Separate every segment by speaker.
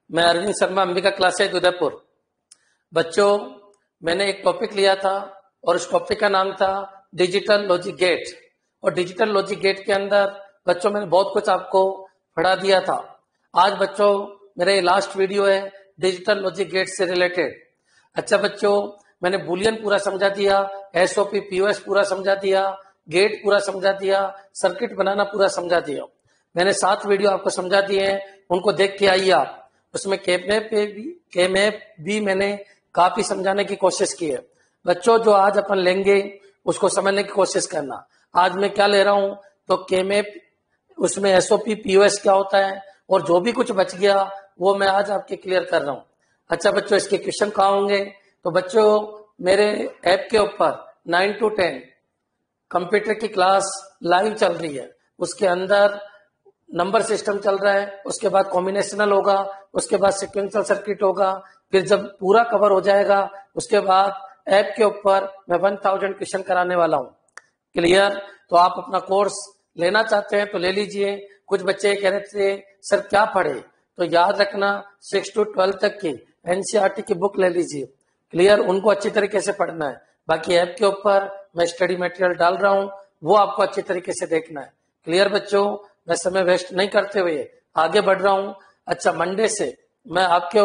Speaker 1: मैं अरविंद शर्मा, अंबिका क्लासेज उदयपुर। बच्चों, मैंने एक टॉपिक लिया था और उस टॉपिक का नाम था डिजिटल लॉजिक गेट। और डिजिटल लॉजिक गेट के अंदर बच्चों मैंने बहुत कुछ आपको पढ़ा दिया था। आज बच्चों मेरा ये लास्ट वीडियो है डिजिटल लॉजिक गेट से रिलेटेड। अच्छा बच्चों, मैंने बुलियन पूरा समझा दिया, एसओपी पीओएस पूरा समझा दिया, गेट पूरा समझा दिया, सर्किट बनाना पूरा समझा दिया। मैंने 7 वीडियो आपको समझा दिए हैं, उनको देख के आइए आप। उसमें के मैप भी मैंने काफी समझाने की कोशिश की है। बच्चों, जो आज अपन लेंगे उसको समझने की कोशिश करना। आज मैं क्या ले रहा हूं तो के मैप, उसमें एसओपी पीओएस क्या होता है और जो भी कुछ बच गया वो मैं आज आपके क्लियर कर रहा हूं। अच्छा बच्चों, इसके क्वेश्चन कहाँ होंगे तो बच्चों मेरे ऐप के ऊपर 9 to 10 कंप्यूटर की क्लास लाइव चल रही है। उसके अंदर नंबर सिस्टम चल रहा है, उसके बाद कॉम्बिनेशनल होगा, उसके बाद सिक्वेंशियल सर्किट होगा। फिर जब पूरा कवर हो जाएगा उसके बाद ऐप के ऊपर मैं 1000 क्वेश्चन कराने वाला हूं। क्लियर? तो आप अपना कोर्स लेना चाहते हैं तो ले लीजिए। कुछ बच्चे कह रहे थे सर क्या पढ़े, तो याद रखना 6 to 12 तक की एनसीईआरटी की बुक ले लीजिए। क्लियर? उनको अच्छी तरीके से पढ़ना है। बाकी ऐप के ऊपर मैं स्टडी मटेरियल डाल रहा हूं, वो आपको अच्छी तरीके से देखना है। क्लियर बच्चों? मैं समय वेस्ट नहीं करते हुए आगे बढ़ रहा हूं। अच्छा, मंडे से मैं आपके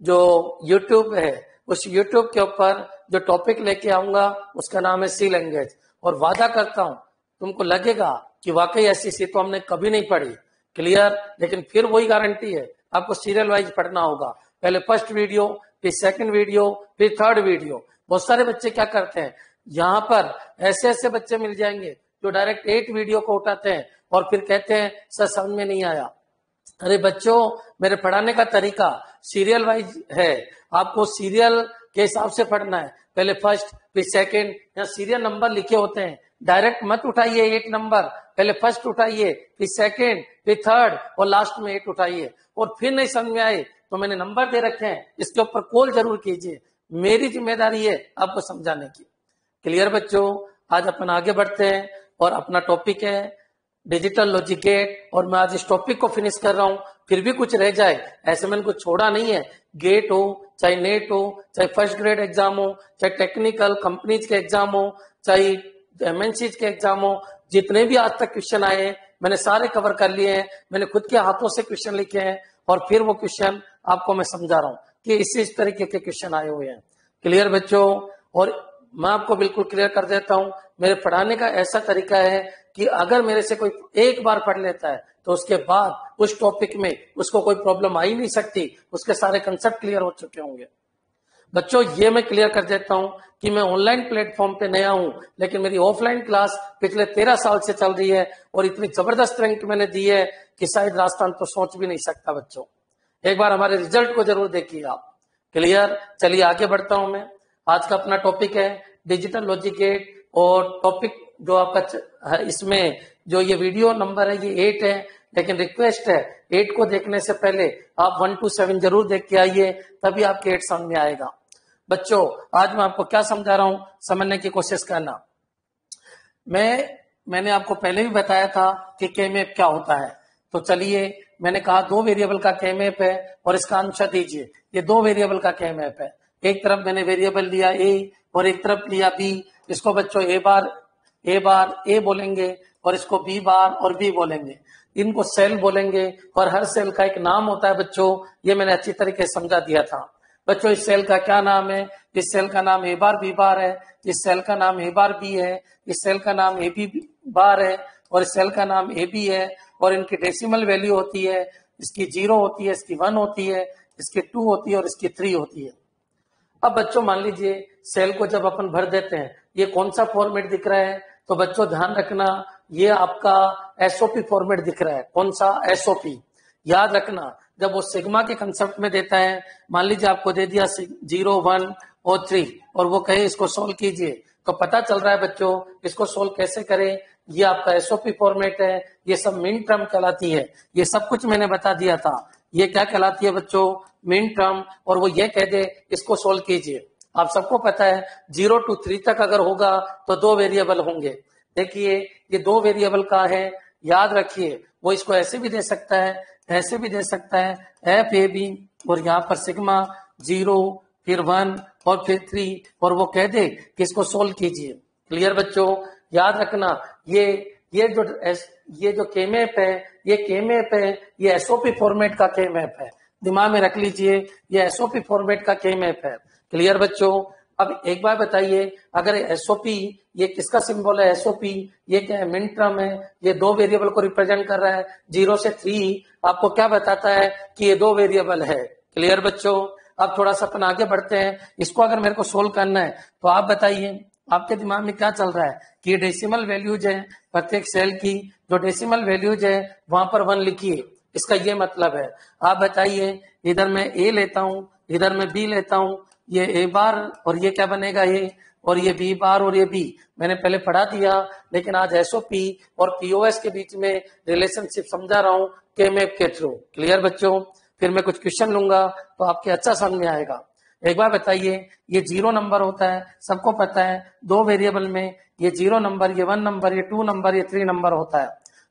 Speaker 1: जो यूट्यूब है उस यूट्यूब के ऊपर जो टॉपिक लेके आऊंगा उसका नाम है सी लैंग्वेज। और वादा करता हूं तुमको लगेगा कि वाकई ऐसी सी तो हमने कभी नहीं पढ़ी। क्लियर? लेकिन फिर वही गारंटी है, आपको सीरियल वाइज पढ़ना होगा। पहले फर्स्ट वीडियो, फिर सेकंड वीडियो, फिर थर्ड वीडियो। बहुत सारे बच्चे क्या करते हैं, यहाँ पर ऐसे ऐसे बच्चे मिल जाएंगे जो डायरेक्ट 8 वीडियो को उठाते हैं और फिर कहते हैं सर समझ में नहीं आया। अरे बच्चों, मेरे पढ़ाने का तरीका सीरियल वाइज है, आपको सीरियल के हिसाब से पढ़ना है। पहले फर्स्ट, फिर सेकंड, या सीरियल नंबर लिखे होते हैं, डायरेक्ट मत उठाइए 8 नंबर। पहले फर्स्ट उठाइए, फिर सेकंड, फिर थर्ड और लास्ट में 8 उठाइए। और फिर नहीं समझ में आए तो मैंने नंबर दे रखे हैं, इसके ऊपर कॉल जरूर कीजिए। मेरी जिम्मेदारी है आपको समझाने की। क्लियर बच्चों? आज अपन आगे बढ़ते हैं और अपना टॉपिक है डिजिटल लॉजिक गेट। और मैं आज इस टॉपिक को फिनिश कर रहा हूं। फिर भी कुछ रह जाए ऐसे मैंने कुछ छोड़ा नहीं है। गेट हो, चाहे नेट हो, चाहे फर्स्ट ग्रेड एग्जाम हो, चाहे टेक्निकल कंपनीज के एग्जाम हो, चाहे एमएनसीज के एग्जाम हो, जितने भी आज तक क्वेश्चन आए हैं मैंने सारे कवर कर लिए हैं। मैंने खुद के हाथों से क्वेश्चन लिखे हैं और फिर वो क्वेश्चन आपको मैं समझा रहा हूं कि इस तरीके के क्वेश्चन आए हुए हैं। क्लियर बच्चों? और मैं आपको बिल्कुल क्लियर कर देता हूं, मेरे पढ़ाने का ऐसा तरीका है कि अगर मेरे से कोई एक बार पढ़ लेता है तो उसके बाद उस टॉपिक में उसको कोई प्रॉब्लम आ ही नहीं सकती, उसके सारे कंसेप्ट क्लियर हो चुके होंगे। बच्चों, ये मैं क्लियर कर देता हूं कि मैं ऑनलाइन प्लेटफॉर्म पे नया हूं, लेकिन मेरी ऑफलाइन क्लास पिछले 13 साल से चल रही है और इतनी जबरदस्त रैंक मैंने दी है कि शायद राजस्थान तो सोच भी नहीं सकता। बच्चों, एक बार हमारे रिजल्ट को जरूर देखिए आप। क्लियर? चलिए आगे बढ़ता हूं मैं। आज का अपना टॉपिक है डिजिटल लॉजिक गेट। और टॉपिक जो आपका इसमें जो ये वीडियो नंबर है ये 8 है, लेकिन रिक्वेस्ट है 8 को देखने से पहले आप 1 to 7 जरूर देख के आइए, तभी आपके 8 समझ में आएगा। बच्चों, आज मैं आपको क्या समझा रहा हूं समझने की कोशिश करना। मैंने आपको पहले भी बताया था कि के मैप क्या होता है। तो चलिए, मैंने कहा 2 वेरिएबल का के मैप है और इसका आंसर दीजिए। ये 2 वेरिएबल का के मैप है। एक तरफ मैंने वेरिएबल लिया ए और एक तरफ लिया बी। इसको बच्चों ए बार ए बोलेंगे और इसको बी बार और बी बोलेंगे। इनको सेल बोलेंगे और हर सेल का एक नाम होता है। बच्चों, ये मैंने अच्छी तरीके से समझा दिया था। बच्चों, इस सेल का क्या नाम है? इस सेल का नाम ए बार बी बार है, इस सेल का नाम ए बार बी है, इस सेल का नाम ए बी बार है और इस सेल का नाम ए बी है। और इनकी डेसिमल वैल्यू होती है, इसकी 0 होती है, इसकी 1 होती है, इसकी 2 होती है और इसकी 3 होती है। अब बच्चों मान लीजिए सेल को जब अपन भर देते हैं, ये कौन सा फॉर्मेट दिख रहा है तो बच्चों ध्यान रखना, ये आपका एसओपी फॉर्मेट दिख रहा है। कौन सा? एसओपी। याद रखना, जब वो सिग्मा के कंसेप्ट में देता है, मान लीजिए आपको दे दिया 0, 1 और 3 और वो कहे इसको सोल्व कीजिए, तो पता चल रहा है बच्चों इसको सोल्व कैसे करें। ये आपका एसओपी फॉर्मेट है। ये सब मिन टर्म कहलाती है। ये सब कुछ मैंने बता दिया था। ये क्या कहलाती है बच्चों? Min term. और वो ये कह दे इसको सोल्व कीजिए। आप सबको पता है 0 to 3 तक अगर होगा तो 2 वेरिएबल होंगे। देखिए ये 2 वेरिएबल का है, याद रखिए। वो इसको ऐसे भी दे सकता है ऐसे भी दे सकता है एफ ए बी और यहाँ पर सिग्मा 0 फिर 1 और फिर 3 और वो कह दे कि इसको सोल्व कीजिए। क्लियर बच्चों, याद रखना ये जो के मैप है, ये के मैप है, ये एसओपी फॉर्मेट का के मैप है। दिमाग में रख लीजिए, ये एसओपी फॉर्मेट का के मैप है। क्लियर बच्चों, अब एक बार बताइए, अगर एसओपी ये किसका सिंबल है? एसओपी ये क्या है? मिन टर्म है, ये दो वेरिएबल को रिप्रेजेंट कर रहा है। 0 से 3 आपको क्या बताता है कि ये दो वेरिएबल है। क्लियर बच्चों, अब थोड़ा सा अपन आगे बढ़ते हैं। इसको अगर मेरे को सोल्व करना है तो आप बताइए आपके दिमाग में क्या चल रहा है कि ये डेसिमल वैल्यूज है प्रत्येक सेल की, जो डेसिमल वैल्यूज है वहां पर 1 लिखिए, इसका ये मतलब है। आप बताइए, इधर मैं ए लेता हूं, इधर मैं बी लेता हूं, ये ए बार और ये क्या बनेगा ये, और ये बी बार और ये बी। मैंने पहले पढ़ा दिया, लेकिन आज एसओपी और पीओएस के बीच में रिलेशनशिप समझा रहा हूं के मैप के थ्रू। क्लियर बच्चों, फिर मैं कुछ क्वेश्चन लूंगा तो आपके अच्छा समझ में आएगा। एक बार बताइए, ये 0 नंबर होता है, सबको पता है, दो वेरिएबल में ये 0 नंबर, ये 1 नंबर, ये 2 नंबर, ये 3 नंबर होता है।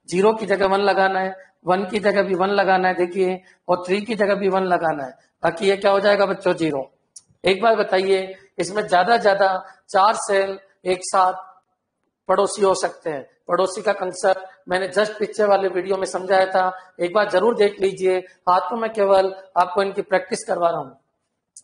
Speaker 1: 0 की जगह 1 लगाना है, 1 की जगह भी 1 लगाना है, देखिए, और 3 की जगह भी 1 लगाना है, ताकि ये क्या हो जाएगा बच्चों 0। एक बार बताइए, इसमें ज्यादा 4 सेल एक साथ पड़ोसी हो सकते हैं। पड़ोसी का कंसेप्ट मैंने जस्ट पिछले वाले वीडियो में समझाया था, एक बार जरूर देख लीजिए। हाथों में केवल आपको इनकी प्रैक्टिस करवा रहा हूं।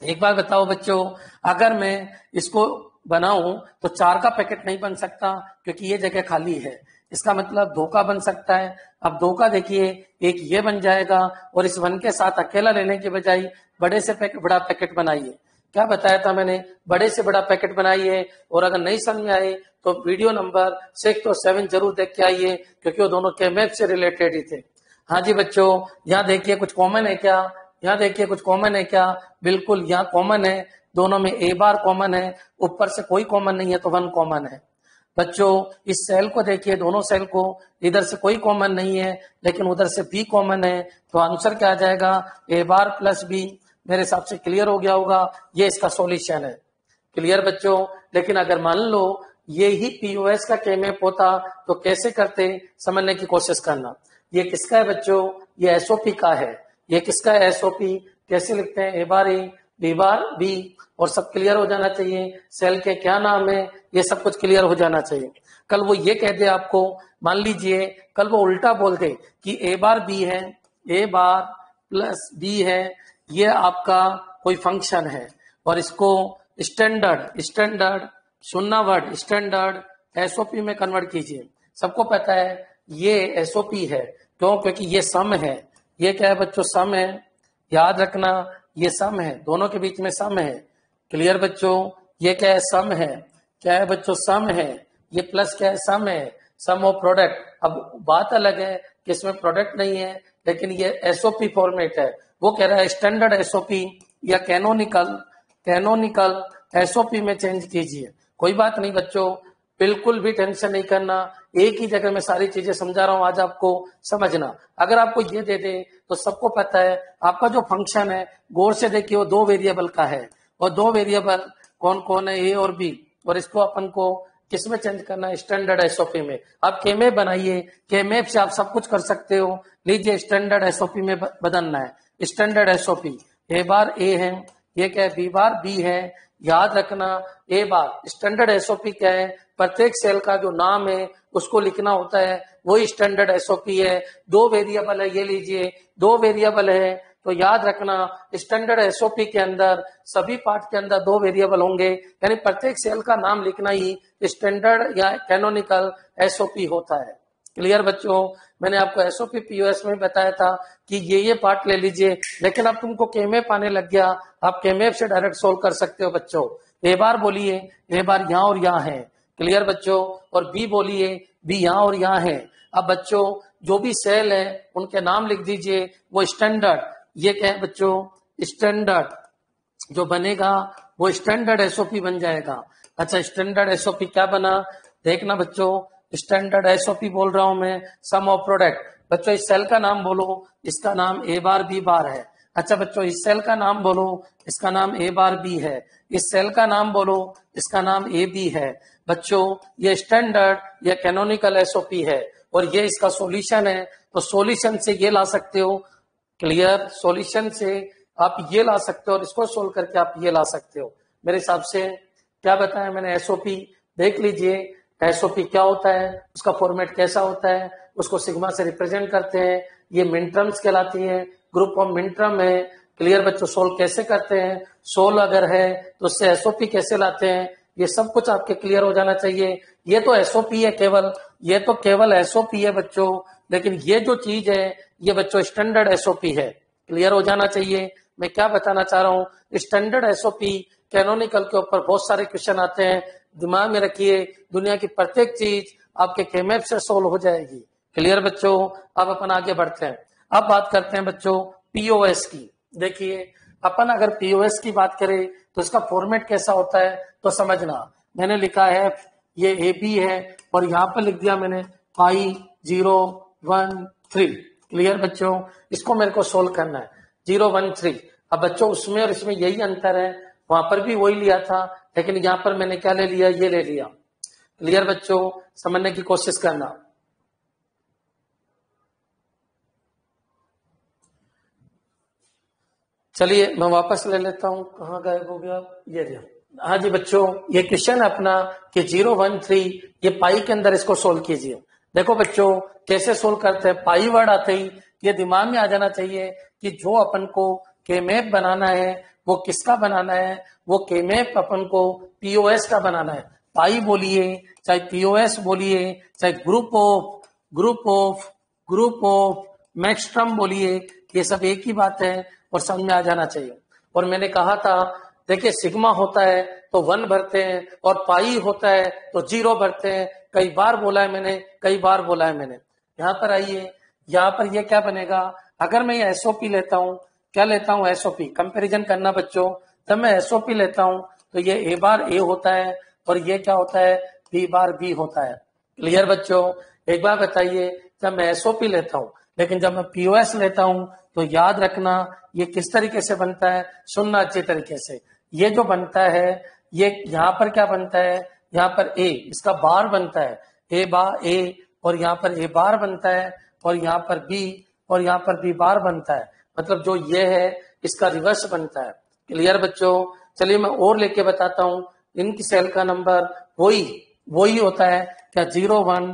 Speaker 1: एक बार बताओ बच्चों, अगर मैं इसको बनाऊं तो 4 का पैकेट नहीं बन सकता क्योंकि ये जगह खाली है। इसका मतलब 2 का बन सकता है। अब 2 का देखिए, एक ये बन जाएगा, और इस 1 के साथ अकेला लेने के बजाय बड़े से बड़ा पैकेट बनाइए। क्या बताया था मैंने? बड़े से बड़ा पैकेट बनाइए। और अगर नहीं समझ में आए तो वीडियो नंबर 6 और 7 जरूर देख के आइए, क्योंकि वो दोनों के मैप से रिलेटेड ही थे। हाँ जी बच्चों, यहाँ देखिए कुछ कॉमन है क्या? यहाँ देखिए कुछ कॉमन है क्या? बिल्कुल, यहाँ कॉमन है, दोनों में ए बार कॉमन है, ऊपर से कोई कॉमन नहीं है तो 1 कॉमन है। बच्चों, इस सेल को देखिए, दोनों सेल को, इधर से कोई कॉमन नहीं है लेकिन उधर से बी कॉमन है, तो आंसर क्या आ जाएगा? ए बार प्लस बी। मेरे हिसाब से क्लियर हो गया होगा, ये इसका सॉल्यूशन है। क्लियर बच्चों, लेकिन अगर मान लो ये ही पीओएस का के मैप होता तो कैसे करते, समझने की कोशिश करना। ये किसका है बच्चों? ये एसओपी का है। ये किसका है? एसओपी। कैसे लिखते हैं? ए बार ए, बी बार बी, और सब क्लियर हो जाना चाहिए। सेल के क्या नाम है, ये सब कुछ क्लियर हो जाना चाहिए। कल वो ये कह दे आपको, मान लीजिए कल वो उल्टा बोल दे कि ए बार बी है, ए बार प्लस बी है, ये आपका कोई फंक्शन है, और इसको स्टैंडर्ड सुनना वर्ड स्टैंडर्ड एसओपी में कन्वर्ट कीजिए। सबको पता है ये एसओपी है, क्यों? क्योंकि ये सम है। ये क्या है बच्चों? सम है। याद रखना, ये सम है, दोनों के बीच में सम है। क्लियर बच्चों, ये क्या है? सम है। क्या है बच्चों? सम है। ये प्लस क्या है? सम है, सम ऑफ प्रोडक्ट। अब बात अलग है कि इसमें प्रोडक्ट नहीं है, लेकिन ये एसओपी फॉर्मेट है। वो कह रहा है स्टैंडर्ड एसओपी या कैनोनिकल एसओपी में चेंज कीजिए। कोई बात नहीं बच्चों, बिल्कुल भी टेंशन नहीं करना, एक ही जगह में सारी चीजें समझा रहा हूं, आज आपको समझना। अगर आपको ये दे दे तो सबको पता है आपका जो फंक्शन है, गौर से देखिए, वो 2 वेरिएबल का है, और 2 वेरिएबल कौन कौन है? ए और बी। और इसको अपन को किस में चेंज करना है? स्टैंडर्ड एसओपी में। आप के मैप बनाइए, के मैप से आप सब कुछ कर सकते हो। लीजिए, स्टैंडर्ड एसओपी में बदलना है। स्टैंडर्ड एसओपी, ए बार ए है, ये क्या है? बी बार बी है। याद रखना, ए बार स्टैंडर्ड एसओपी क्या है? प्रत्येक सेल का जो नाम है उसको लिखना होता है, वही स्टैंडर्ड एसओपी है। 2 वेरिएबल है, ये लीजिए, 2 वेरिएबल है, तो याद रखना स्टैंडर्ड एसओपी के अंदर सभी पार्ट के अंदर 2 वेरिएबल होंगे, यानी प्रत्येक सेल का नाम लिखना ही स्टैंडर्ड या कैनोनिकल एसओपी होता है। क्लियर बच्चों, मैंने आपको एसओपी पीओएस में बताया था कि ये पार्ट ले लीजिए, लेकिन अब तुमको केमेप आने लग गया, आप केमेप से डायरेक्ट सोल्व कर सकते हो बच्चों। ए बार बोलिए, ए बार यहाँ और यहाँ है। क्लियर बच्चों, और बी बोलिए, बी यहाँ और यहाँ है। अब बच्चों, जो भी सेल है उनके नाम लिख दीजिए, वो स्टैंडर्ड, ये क्या है बच्चों? स्टैंडर्ड जो बनेगा वो स्टैंडर्ड एसओपी बन जाएगा। अच्छा, स्टैंडर्ड एसओपी क्या बना? देखना बच्चों, स्टैंडर्ड एसओपी बोल रहा हूं मैं, सम ऑफ प्रोडक्ट। बच्चों, इस सेल का नाम बोलो, इसका नाम ए बार बी बार है। अच्छा बच्चों, इस सेल का नाम बोलो, इसका नाम ए बार बी है। इस सेल का नाम बोलो, इसका नाम ए बी है। बच्चों, ये स्टैंडर्ड या कैनोनिकल एसओपी है, और ये इसका सॉल्यूशन है। तो सॉल्यूशन से ये ला सकते हो, क्लियर। सॉल्यूशन से आप ये ला सकते हो और इसको सोल्व करके आप ये ला सकते हो। मेरे हिसाब से क्या बताया मैंने, एसओपी देख लीजिए। एसओपी क्या होता है, उसका फॉर्मेट कैसा होता है, उसको सिग्मा से रिप्रेजेंट करते हैं। ये मिन टर्म्स कहलाती है, ग्रुप ऑफ मिन टर्म है। क्लियर बच्चों, सोल्व कैसे करते हैं, सोल्व अगर है तो उससे एसओपी कैसे लाते हैं, ये सब कुछ आपके क्लियर हो जाना चाहिए। ये तो एसओपी है केवल, ये तो केवल एसओपी है बच्चों, लेकिन ये जो चीज है ये बच्चों स्टैंडर्ड एसओपी है। क्लियर हो जाना चाहिए मैं क्या बताना चाह रहा हूँ। स्टैंडर्ड एसओपी कैनोनिकल के ऊपर बहुत सारे क्वेश्चन आते हैं, दिमाग में रखिए। दुनिया की प्रत्येक चीज आपके केमैप से सोल्व हो जाएगी। क्लियर बच्चों, अब अपन आगे बढ़ते हैं। अब बात करते हैं बच्चों पीओएस की। देखिए अपन अगर पीओएस की बात करें तो इसका फॉर्मेट कैसा होता है तो समझना। मैंने लिखा है ये ए बी है और यहां पर लिख दिया मैंने पाई 0 1 3। क्लियर बच्चों, इसको मेरे को सोल्व करना है 0 1 3। अब बच्चों उसमें और इसमें यही अंतर है, वहां पर भी वही लिया था लेकिन यहां पर मैंने क्या ले लिया, ये ले लिया। क्लियर बच्चों, समझने की कोशिश करना। चलिए मैं वापस ले लेता हूं, कहाँ गायब हो गया, ये रहा। हाँ जी बच्चों, ये क्वेश्चन है अपना कि 0 1 3, ये पाई के अंदर इसको सोल्व कीजिए। देखो बच्चों कैसे सोल्व करते हैं, पाई वर्ड आते ही ये दिमाग में आ जाना चाहिए कि जो अपन को केमैप बनाना है वो किसका बनाना है, वो केमैप अपन को पीओएस का बनाना है। पाई बोलिए चाहे पीओएस बोलिए चाहे ग्रुप ऑफ मैक्सट्रम बोलिए, ये सब एक ही बात है और समझ में आ जाना चाहिए। और मैंने कहा था देखिए सिग्मा होता है तो 1 भरते हैं और पाई होता है तो 0 भरते हैं। कई बार बोला है मैंने, कई बार बोला है मैंने। यहाँ पर आइए, यहाँ पर ये क्या बनेगा, अगर मैं ये एसओपी लेता हूँ, क्या लेता हूँ एसओपी, कंपैरिजन करना बच्चों। जब मैं एसओपी लेता हूँ तो ये ए बार ए होता है और ये क्या होता है, बी बार बी होता है। क्लियर बच्चों, एक बार बताइए, जब मैं एसओपी लेता हूँ लेकिन जब मैं पीओएस लेता हूं तो याद रखना ये किस तरीके से बनता है, सुनना अच्छे तरीके से। ये जो बनता है ये यहाँ पर क्या बनता है, यहाँ पर ए इसका बार बनता है, ए बार ए, और यहाँ पर ए बार बनता है और यहाँ पर बी और यहाँ पर बी बार बनता है। मतलब जो ये है इसका रिवर्स बनता है। क्लियर बच्चों, चलिए मैं और लेके बताता हूँ। इनकी सेल का नंबर वही होता है क्या, 0 1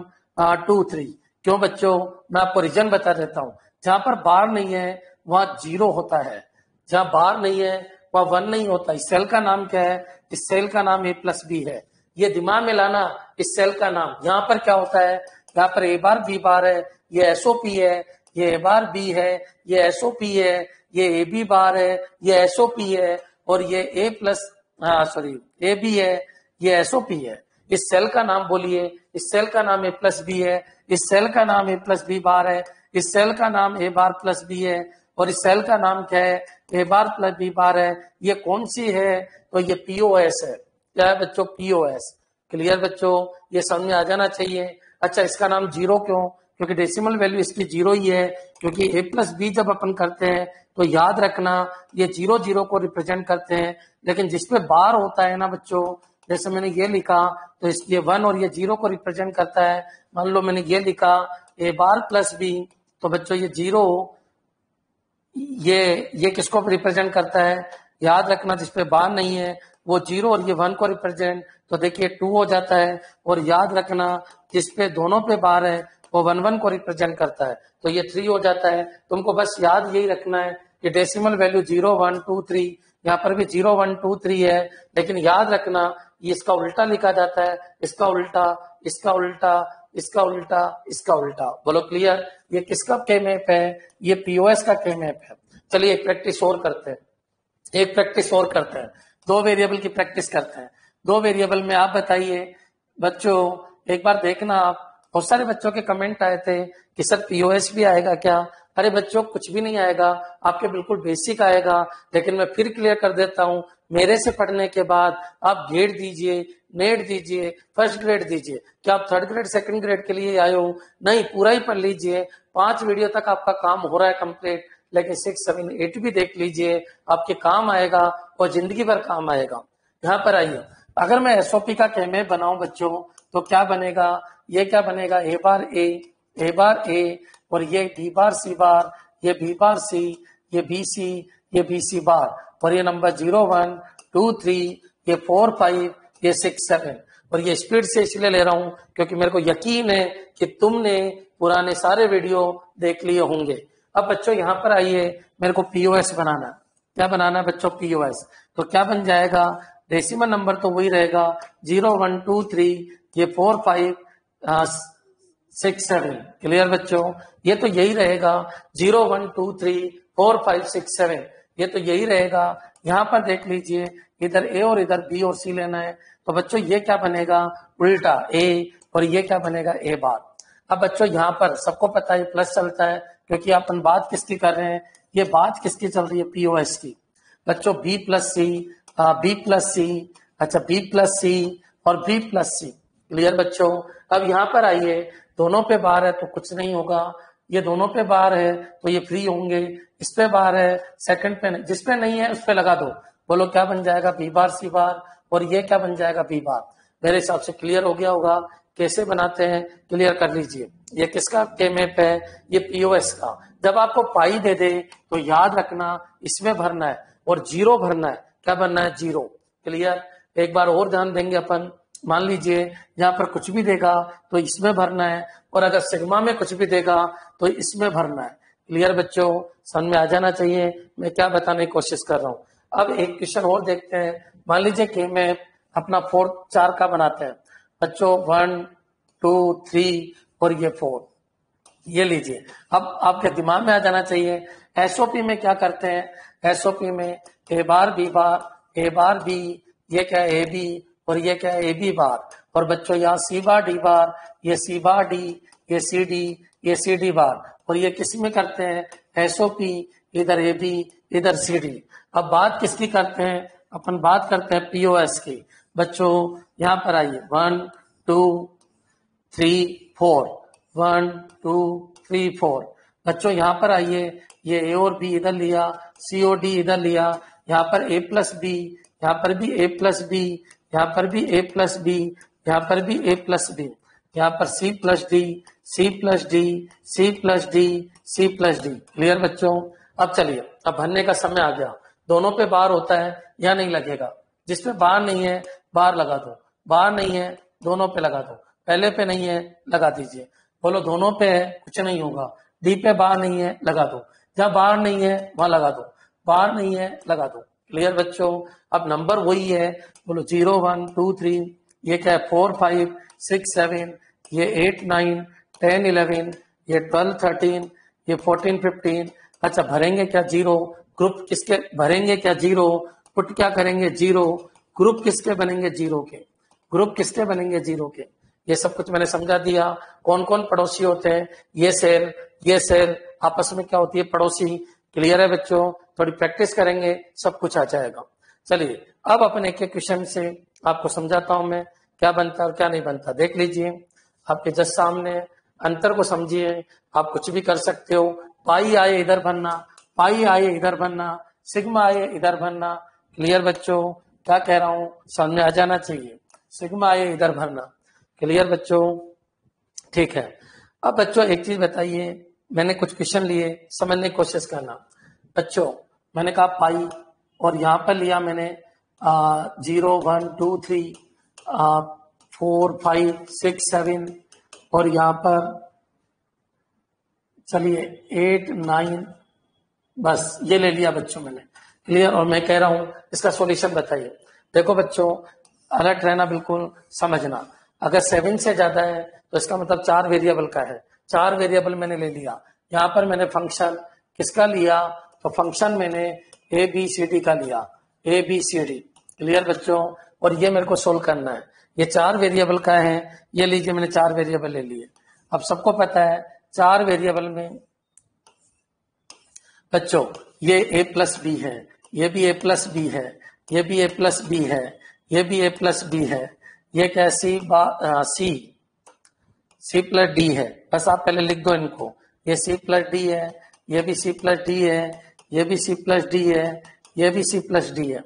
Speaker 1: 2 3। क्यों बच्चों, मैं आपको रीजन बता देता हूं। जहां पर बार नहीं है वहां 0 होता है, जहां बार नहीं है वहां 1 नहीं होता। इस सेल का नाम क्या है, इस सेल का नाम ए प्लस बी है। ये दिमाग में लाना, इस सेल का नाम। यहाँ पर क्या होता है, यहाँ पर ए बार बी बार है, ये एसओपी है, ये ए बार बी है, ये एसओपी है, ये ए बी बार है, ये एसओपी है, और ये ए प्लस ए बी है, ये एसओपी है। इस सेल का नाम बोलिए, इस सेल का नाम ए प्लस बी है, इस सेल का नाम ए प्लस बी बार है, इस सेल का नाम ए बार प्लस बी है, और इस सेल का नाम क्या है, ए बार प्लस बी बार है। ये कौन सी है, तो ये पीओएस है। क्या है बच्चों, पीओएस। क्लियर बच्चों, ये समझ में आ जाना चाहिए। अच्छा इसका नाम 0 क्यों, क्योंकि डेसिमल वैल्यू इसकी 0 ही है। क्योंकि ए प्लस बी जब अपन करते हैं तो याद रखना ये 0 0 को रिप्रेजेंट करते हैं, लेकिन जिसपे बार होता है ना बच्चों, जैसे मैंने ये लिखा तो इसलिए 1 और ये 0 को रिप्रेजेंट करता है। मान लो मैंने ये लिखा ए बार प्लस बी, तो बच्चों ये 0 ये किसको रिप्रेजेंट करता है, याद रखना जिसपे बार नहीं है वो 0 और ये 1 को रिप्रेजेंट, तो देखिए 2 हो जाता है। और याद रखना जिसपे दोनों पे बार है वो 1 1 को रिप्रेजेंट करता है, तो ये 3 हो जाता है। तुमको बस याद यही रखना है कि डेसिमल वैल्यू 0 1 2 3, यहाँ पर भी 0 1 2 3 है, लेकिन याद रखना ये इसका उल्टा लिखा जाता है, इसका उल्टा, इसका उल्टा, इसका उल्टा, इसका उल्टा। बोलो क्लियर, ये किसका के मैप है, ये पीओएस का के मैप है। चलिए एक प्रैक्टिस और करते हैं, एक प्रैक्टिस और करते हैं, 2 वेरिएबल की प्रैक्टिस करते हैं। 2 वेरिएबल में आप बताइए बच्चों, एक बार देखना आप, बहुत सारे बच्चों के कमेंट आए थे कि सर पीओएस भी आएगा क्या। अरे बच्चों कुछ भी नहीं आएगा, आपके बिल्कुल बेसिक आएगा। लेकिन मैं फिर क्लियर कर देता हूं, मेरे से पढ़ने के बाद आप गेट दीजिए, नेट दीजिए, फर्स्ट ग्रेड दीजिए। क्या आप थर्ड ग्रेड सेकंड ग्रेड के लिए आए हो, नहीं, पूरा ही पढ़ लीजिए। 5 वीडियो तक आपका काम हो रहा है कंप्लीट, लेकिन 6 7 8 भी देख लीजिए, आपके काम आएगा और जिंदगी भर काम आएगा। यहाँ पर आइए, अगर मैं एसओपी का केमे बनाऊं बच्चों तो क्या बनेगा, ये क्या बनेगा, ए बार ए और ये डी बार सी बार, ये बी बार सी, ये बी सी, ये बी सी बार, और ये नंबर 0 1 2 3, ये 4 5, ये 6 7। और ये स्पीड से इसलिए ले रहा हूं क्योंकि मेरे को यकीन है कि तुमने पुराने सारे वीडियो देख लिए होंगे। अब बच्चों यहाँ पर आइए, मेरे को पीओएस बनाना। क्या बनाना है बच्चों? पीओएस। तो क्या बन जाएगा? डेसिमल नंबर तो वही रहेगा 0 1 2 3, ये 4 5 6 7। क्लियर बच्चों? ये तो यही रहेगा 0 1 2 3 4 5 6 7, ये तो यही रहेगा। यहाँ पर देख लीजिए, इधर ए और इधर बी और सी लेना है, तो बच्चों ये क्या बनेगा? उल्टा ए, और ये क्या बनेगा? ए बार। अब बच्चों यहाँ पर सबको पता है प्लस चलता है, क्योंकि अपन बात किसकी कर रहे हैं? ये बात किसकी चल रही है? पीओएस की। बच्चों बी प्लस सी, बी प्लस सी, अच्छा बी प्लस सी और बी प्लस सी। क्लियर बच्चों? अब यहाँ पर आइए, दोनों पे बार है तो कुछ नहीं होगा, ये दोनों पे बार है तो ये फ्री होंगे, इस पे बार है, सेकंड पे नहीं, जिस पे नहीं है उस पे लगा दो। बोलो क्या बन जाएगा? बी बार सी बार, और ये क्या बन जाएगा? B bar. मेरे हिसाब से क्लियर हो गया होगा। कैसे बनाते हैं क्लियर कर लीजिए। ये किसका के मैप है? ये पीओएस का। जब आपको पाई दे दे तो याद रखना इसमें भरना है और जीरो भरना है। क्या भरना है? जीरो। क्लियर? एक बार और ध्यान देंगे अपन। मान लीजिए यहाँ पर कुछ भी देगा तो इसमें भरना है, और अगर सिग्मा में कुछ भी देगा तो इसमें भरना है। क्लियर बच्चों? समझ में आ जाना चाहिए मैं क्या बताने की कोशिश कर रहा हूँ। अब एक क्वेश्चन और देखते हैं। मान लीजिए के मैप अपना 4 4 का बनाते हैं बच्चों, 1 2 3 और ये 4। ये लीजिए, अब आपके दिमाग में आ जाना चाहिए एसओपी में क्या करते हैं। एसओपी में ए बार बी बार, ए बार बी, ये क्या है? ए बी, और ये क्या है? A B bar. और बच्चों यहाँ सी बार डी बार, ये सी बार डी, ये सी डी, ये सी डी बार। और ये किस में करते हैं? एसओपी, इधर ए बी, इधर सी डी। अब बात किसकी करते हैं? अपन बात करते हैं पीओएस की। बच्चों यहाँ पर आइए, 1 2 3 4, 1 2 3 4। बच्चों यहाँ पर आइए, ये ए और बी इधर लिया, सी और डी इधर लिया, यहाँ पर ए प्लस बी, यहाँ पर भी ए प्लस बी, यहाँ पर भी ए प्लस बी, यहाँ पर भी ए प्लस बी, यहाँ पर C plus D, C plus D, C plus D, C plus D. Clear बच्चों? अब चलिए, अब भरने का समय आ गया। दोनों पे बार होता है या नहीं लगेगा? जिसपे बार नहीं है बार लगा दो, बार नहीं है दोनों पे लगा दो, पहले पे नहीं है लगा दीजिए। बोलो दोनों पे है कुछ नहीं होगा, डी पे बार नहीं है लगा दो, जहां बार नहीं है वहां लगा दो, बार नहीं है लगा दो। क्लियर बच्चों? अब नंबर वही है, बोलो 0 1 2 3, ये क्या है? 4 5 6 7, ये 8 9 10 11, ये 12 13, ये 14 15। अच्छा भरेंगे क्या? जीरो। ग्रुप किसके भरेंगे? क्या? जीरो। पुट क्या करेंगे? जीरो। ग्रुप किसके बनेंगे? जीरो के। ग्रुप किसके बनेंगे? जीरो के। ये सब कुछ मैंने समझा दिया। कौन कौन पड़ोसी होते हैं? ये सेल आपस में क्या होती है? पड़ोसी। क्लियर है बच्चों? थोड़ी प्रैक्टिस करेंगे सब कुछ आ जाएगा। चलिए अब अपने एक क्वेश्चन से आपको समझाता हूं मैं क्या बनता और क्या नहीं बनता। देख लीजिए आपके जस्ट सामने, अंतर को समझिए। आप कुछ भी कर सकते हो। पाई आए इधर भरना, पाई आए इधर भरना, सिग्मा आए इधर भरना। क्लियर बच्चों? क्या कह रहा हूं समझ में आ जाना चाहिए। सिग्मा आए इधर भरना। क्लियर बच्चों? ठीक है। अब बच्चों एक चीज बताइए, मैंने कुछ क्वेश्चन लिए, समझने की कोशिश करना। बच्चों मैंने कहा पाई, और यहां पर लिया मैंने 0 1 2 3 4 5 6 7, और यहां पर चलिए 8 9, बस ये ले लिया बच्चों मैंने। क्लियर? और मैं कह रहा हूं इसका सॉल्यूशन बताइए। देखो बच्चों अलर्ट रहना, बिल्कुल समझना। अगर 7 से ज्यादा है तो इसका मतलब 4 वेरिएबल का है। 4 वेरिएबल मैंने ले लिया। यहाँ पर मैंने फंक्शन किसका लिया? तो फंक्शन मैंने ए बी सी डी का लिया, A B C D. Clear बच्चों? और ये मेरे को सोल्व करना है। ये 4 वेरिएबल का है, ये लीजिए मैंने 4 वेरिएबल ले लिए। अब सबको पता है 4 वेरिएबल में बच्चों ये ए प्लस बी है, ये भी ए प्लस बी है, ये भी ए प्लस बी है, ये भी ए प्लस बी है, ये क्या? सी प्लस डी है। बस आप पहले लिख दो इनको। ये सी प्लस डी है, ये भी सी प्लस डी है, ये भी सी प्लस डी है, ये भी सी प्लस डी है।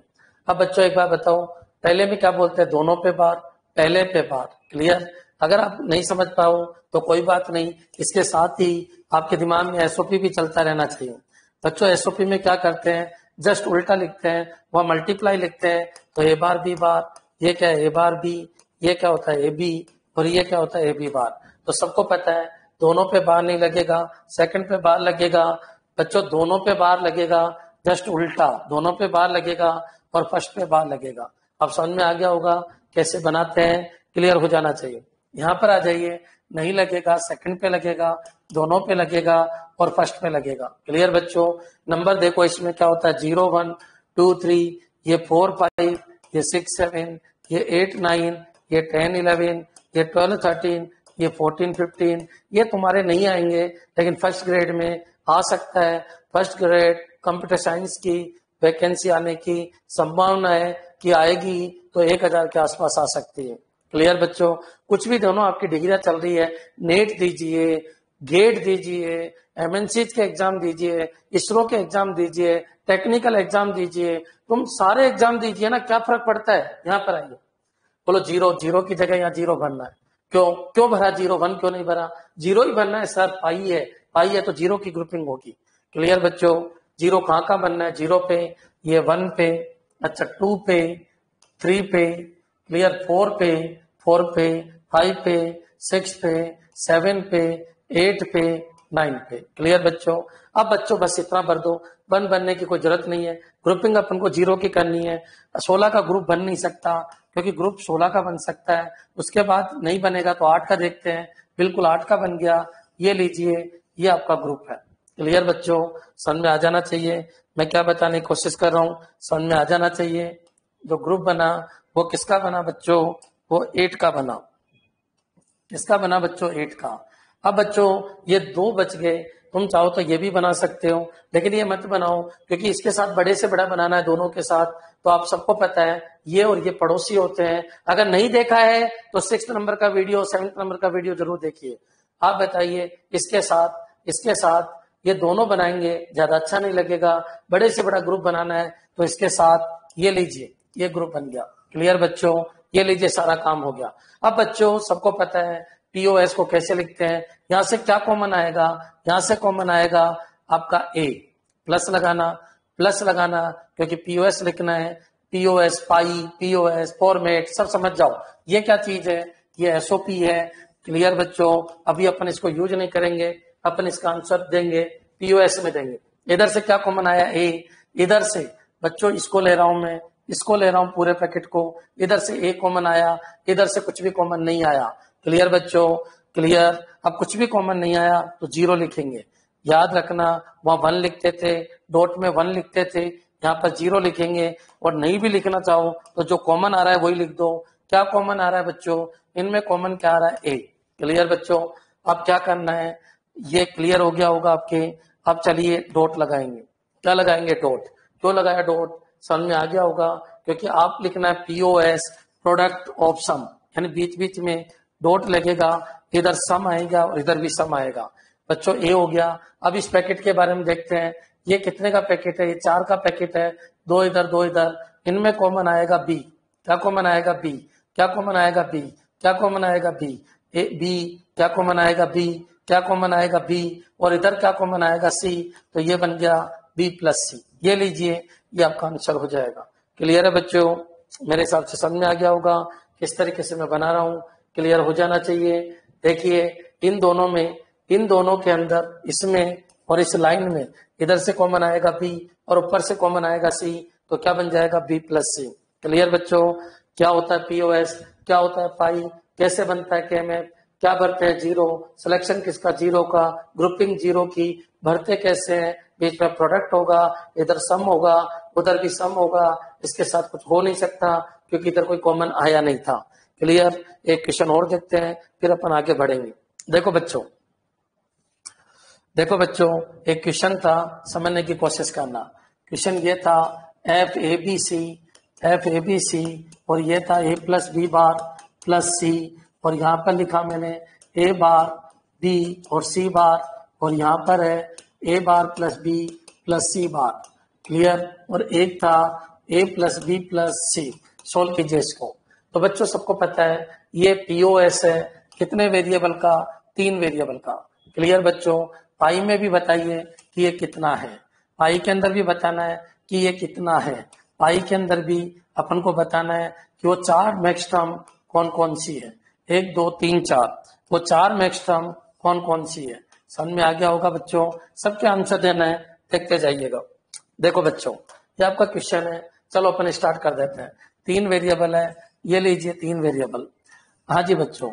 Speaker 1: अब बच्चों एक बार बताओ, पहले में क्या बोलते हैं? दोनों पे बार, पहले पे बार। क्लियर? अगर आप नहीं समझ पाओ तो कोई बात नहीं, इसके साथ ही आपके दिमाग में एसओपी भी चलता रहना चाहिए। बच्चों एसओपी में क्या करते हैं, जस्ट उल्टा लिखते हैं, वह मल्टीप्लाई लिखते हैं, तो ए बार बी बार, ये क्या है ए बार बी, ये क्या होता है ए बी, और ये क्या होता है ए बी बार। तो सबको पता है दोनों पे बार नहीं लगेगा, सेकंड पे बार लगेगा। बच्चों दोनों पे बार लगेगा, जस्ट उल्टा दोनों पे बार लगेगा और फर्स्ट पे बार लगेगा। अब समझ में आ गया होगा कैसे बनाते हैं, क्लियर हो जाना चाहिए। यहाँ पर आ जाइए, नहीं लगेगा, सेकंड पे लगेगा, दोनों पे लगेगा और फर्स्ट पे लगेगा। क्लियर बच्चों। नंबर देखो इसमें क्या होता है, 0 1 2 3, ये 4 5, ये 6 7, ये 8 9, ये 10 11, ये 12 13, ये 14 15। ये तुम्हारे नहीं आएंगे लेकिन फर्स्ट ग्रेड में आ सकता है। फर्स्ट ग्रेड कंप्यूटर साइंस की वैकेंसी आने की संभावना है कि आएगी तो 1000 के आसपास आ सकती है। क्लियर बच्चों। कुछ भी दोनों आपकी डिग्रियां चल रही है, नेट दीजिए, गेट दीजिए, एमएनसी के एग्जाम दीजिए, इसरो के एग्जाम दीजिए, टेक्निकल एग्जाम दीजिए, तुम सारे एग्जाम दीजिए ना, क्या फर्क पड़ता है। यहाँ पर आइए, बोलो जीरो, जीरो की जगह यहाँ जीरो भरना है। क्यों क्यों भरा जीरो, 1 क्यों नहीं भरा, जीरो ही भरना है सर, पाई है तो जीरो की ग्रुपिंग होगी। क्लियर बच्चों। जीरो कहाँ बनना है, जीरो पे, ये 1 पे, अच्छा 2 पे, 3 पे, क्लियर 4 पे, 5 पे, 6 पे, 7 पे, 8 पे, 9 पे। क्लियर बच्चों। अब बच्चों बस इतना भर दो, 1 बनने की कोई जरूरत नहीं है। ग्रुपिंग अपन को जीरो की करनी है। 16 का ग्रुप बन नहीं सकता क्योंकि ग्रुप 16 का बन सकता है, उसके बाद नहीं बनेगा तो 8 का देखते हैं। बिल्कुल 8 का बन गया, ये लीजिए, ये आपका ग्रुप है। क्लियर बच्चों। समझ में आ जाना चाहिए मैं क्या बताने की कोशिश कर रहा हूँ, समझ में आ जाना चाहिए। जो ग्रुप बना वो किसका बना बच्चों, वो 8 का बना। किसका बना बच्चों, 8 का। अब बच्चों ये 2 बच गए, तुम चाहो तो ये भी बना सकते हो, लेकिन ये मत बनाओ क्योंकि इसके साथ बड़े से बड़ा बनाना है दोनों के साथ। तो आप सबको पता है ये और ये पड़ोसी होते हैं। अगर नहीं देखा है तो 6 नंबर का वीडियो, 7 नंबर का वीडियो जरूर देखिए। आप बताइए इसके साथ ये दोनों बनाएंगे, ज्यादा अच्छा नहीं लगेगा। बड़े से बड़ा ग्रुप बनाना है तो इसके साथ ये लीजिए, ये ग्रुप बन गया। क्लियर बच्चों। ये लीजिए, सारा काम हो गया। अब बच्चों सबको पता है पीओएस को कैसे लिखते हैं। यहां से क्या कॉमन आएगा, यहां से कॉमन आएगा आपका ए, प्लस लगाना क्योंकि पीओएस लिखना है। पीओएस पाई, पीओएस फॉर्मेट, सब समझ जाओ ये क्या चीज है, ये एसओपी है। क्लियर बच्चों। अभी अपन इसको यूज नहीं करेंगे, अपन इसका आंसर देंगे पीओएस में देंगे। इधर से क्या कॉमन आया, ए। इधर से बच्चों इसको ले रहा हूं मैं, इसको ले रहा हूं पूरे पैकेट को, इधर से ए कॉमन आया, इधर से कुछ भी कॉमन नहीं आया। क्लियर बच्चों, क्लियर। अब कुछ भी कॉमन नहीं आया तो 0 लिखेंगे। याद रखना वहां 1 लिखते थे, डॉट में 1 लिखते थे, यहाँ पर 0 लिखेंगे। और नहीं भी लिखना चाहो तो जो कॉमन आ रहा है वही लिख दो। क्या कॉमन आ रहा है बच्चों, इनमें कॉमन क्या आ रहा है, ए। क्लियर बच्चों। अब क्या करना है, ये क्लियर हो गया होगा आपके। अब चलिए डॉट लगाएंगे। क्या लगाएंगे, डॉट। क्यों लगाया डॉट, समझ में आ गया होगा क्योंकि आप लिखना है पीओएस प्रोडक्ट ऑफ सम, यानी बीच बीच में डॉट लगेगा, इधर सम आएगा और इधर भी सम आएगा। बच्चों ए हो गया। अब इस पैकेट के बारे में देखते हैं, ये कितने का पैकेट है, ये 4 का पैकेट है, 2 इधर 2 इधर। इनमें कॉमन आएगा बी। क्या कॉमन आएगा, बी। क्या कॉमन आएगा, बी। क्या कॉमन आएगा, बी। A B. क्या कॉमन आएगा, बी। क्या कॉमन आएगा, बी। और इधर क्या कॉमन आएगा, सी। तो ये बन गया बी प्लस सी। ये लीजिए, ये आपका आंसर हो जाएगा। क्लियर है बच्चों। मेरे हिसाब से समझ में आ गया होगा किस तरीके से मैं बना रहा हूं, क्लियर हो जाना चाहिए। देखिए इन दोनों के अंदर, इसमें और इस लाइन में इधर से कॉमन आएगा बी और ऊपर से कॉमन आएगा सी, तो क्या बन जाएगा, बी प्लस सी। क्लियर बच्चों। क्या होता है पीओएस, क्या होता है पाई, कैसे बनता है केएमएफ, क्या भरते हैं, 0। सिलेक्शन किसका, 0 का। ग्रुपिंग 0 की। भरते कैसे हैं, बीच में प्रोडक्ट होगा, इधर सम होगा, उधर भी सम होगा। इसके साथ कुछ हो नहीं सकता क्योंकि इधर कोई कॉमन आया नहीं था। क्लियर। एक क्वेश्चन और देखते हैं फिर अपन आगे बढ़ेंगे। देखो बच्चों एक क्वेश्चन था, समझने की कोशिश करना। क्वेश्चन ये था एफ ए बी सी और ये था ए प्लस बी बार प्लस सी, और यहाँ पर लिखा मैंने ए बार बी और सी बार, और यहाँ पर है ए बार प्लस बी प्लस सी बार। क्लियर। और एक था ए प्लस बी प्लस सी। सोल्व कीजिए इसको। तो बच्चों सबको पता है ये पीओएस है, कितने वेरिएबल का, 3 वेरिएबल का। क्लियर बच्चों। पाई में भी बताइए कि ये कितना है, पाई के अंदर भी बताना है कि ये कितना है, पाई के अंदर भी अपन को बताना है कि वो 4 मैक्स टर्म कौन कौन सी है, 1 2 3 4, वो 4 मैक्स टर्म कौन कौन सी है। समझ में आ गया होगा बच्चों, सबके आंसर देना है, देखते जाइएगा। देखो बच्चों, ये आपका क्वेश्चन है, चलो अपन स्टार्ट कर देते हैं। 3 वेरिएबल है, ये लीजिए 3 वेरिएबल। हाँ जी बच्चों,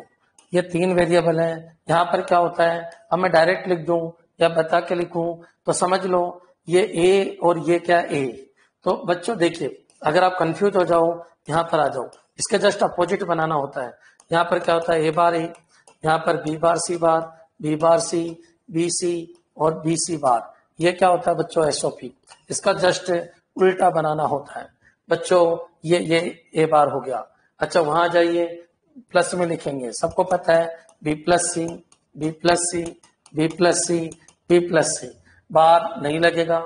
Speaker 1: ये 3 वेरिएबल है। यहाँ पर क्या होता है, अब मैं डायरेक्ट लिख दूं या बता के लिखूं तो समझ लो ये ए और ये क्या ए। तो बच्चों देखिए, अगर आप कंफ्यूज हो जाओ यहाँ पर आ जाओ, इसके जस्ट अपोजिट बनाना होता है। यहाँ पर क्या होता है, ए बार ए, यहाँ पर बी बार सी बार, बी बार सी, बी सी और बी सी बार। ये क्या होता है बच्चों, एसओपी। इसका जस्ट उल्टा बनाना होता है बच्चों। ये ए बार हो गया। अच्छा वहां जाइए, प्लस में लिखेंगे, सबको पता है बी प्लस सी, बी प्लस सी, बी प्लस सी, बी प्लस सी। बार नहीं लगेगा,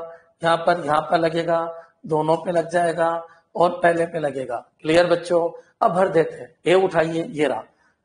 Speaker 1: यहाँ पर लगेगा, दोनों पे लग जाएगा और पहले पे लगेगा। क्लियर बच्चों, अब भर देते हैं। ए उठाइए, ये रहा,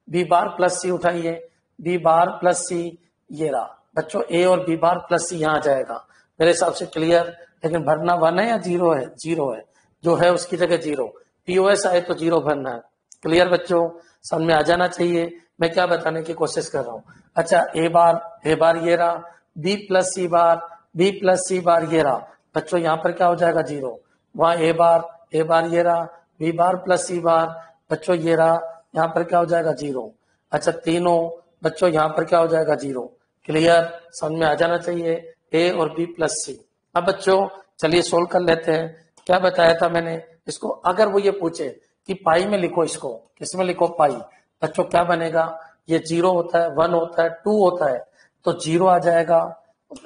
Speaker 1: बी बार प्लस सी उठाइए, बी बार प्लस सी, ये रहा बच्चों। ए और बी बार प्लस सी यहाँ जाएगा, मेरे हिसाब से क्लियर। लेकिन भरना 1 है या 0 है, 0 है, जो है उसकी जगह 0। पीओएस आए तो 0 भरना है। क्लियर बच्चों, समझ में आ जाना चाहिए मैं क्या बताने की कोशिश कर रहा हूँ। अच्छा ए बार ये रहा, बी प्लस सी बार, बी प्लस सी बार ये रहा बच्चों। यहाँ पर क्या हो जाएगा, 0। वहां ए बार ये रहा, बी बार प्लस सी बार बच्चों ये रहा, यहाँ पर क्या हो जाएगा, 0। अच्छा तीनों बच्चों यहाँ पर क्या हो जाएगा, 0। क्लियर, समझ में आ जाना चाहिए, ए और बी प्लस सी। अब बच्चों चलिए सोल्व कर लेते हैं। क्या बताया था मैंने इसको, अगर वो ये पूछे कि पाई में लिखो, इसको किसमें लिखो, पाई, बच्चों क्या बनेगा, ये 0 होता है, 1 होता है, 2 होता है, तो 0 आ जाएगा,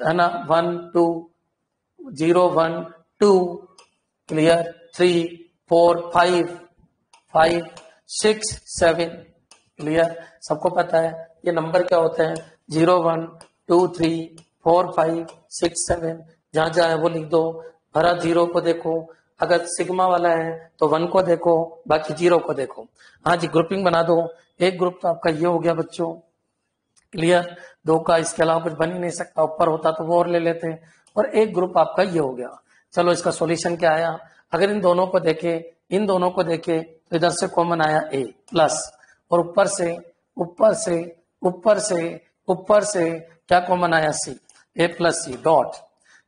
Speaker 1: है ना। 1 2, 0 1 2, क्लियर, 3 4 5 5 6 7, क्लियर। सबको पता है ये नंबर क्या होते हैं, 0 1 2 3 4 5 6 7। जहां जहां है वो लिख दो। भरा 0 को देखो, अगर सिग्मा वाला है तो 1 को देखो, बाकी 0 को देखो। हाँ जी, ग्रुपिंग बना दो। एक ग्रुप तो आपका ये हो गया बच्चों, क्लियर। 2 का इसके अलावा कुछ बन ही नहीं सकता, ऊपर होता तो वो और ले लेते हैं। और एक ग्रुप आपका ये हो गया। चलो इसका सॉल्यूशन क्या आया, अगर इन दोनों को देखे, इन दोनों को देखे तो इधर से कॉमन आया ए प्लस, और ऊपर से ऊपर से ऊपर से ऊपर से क्या कॉमन आया, सी, ए प्लस सी डॉट।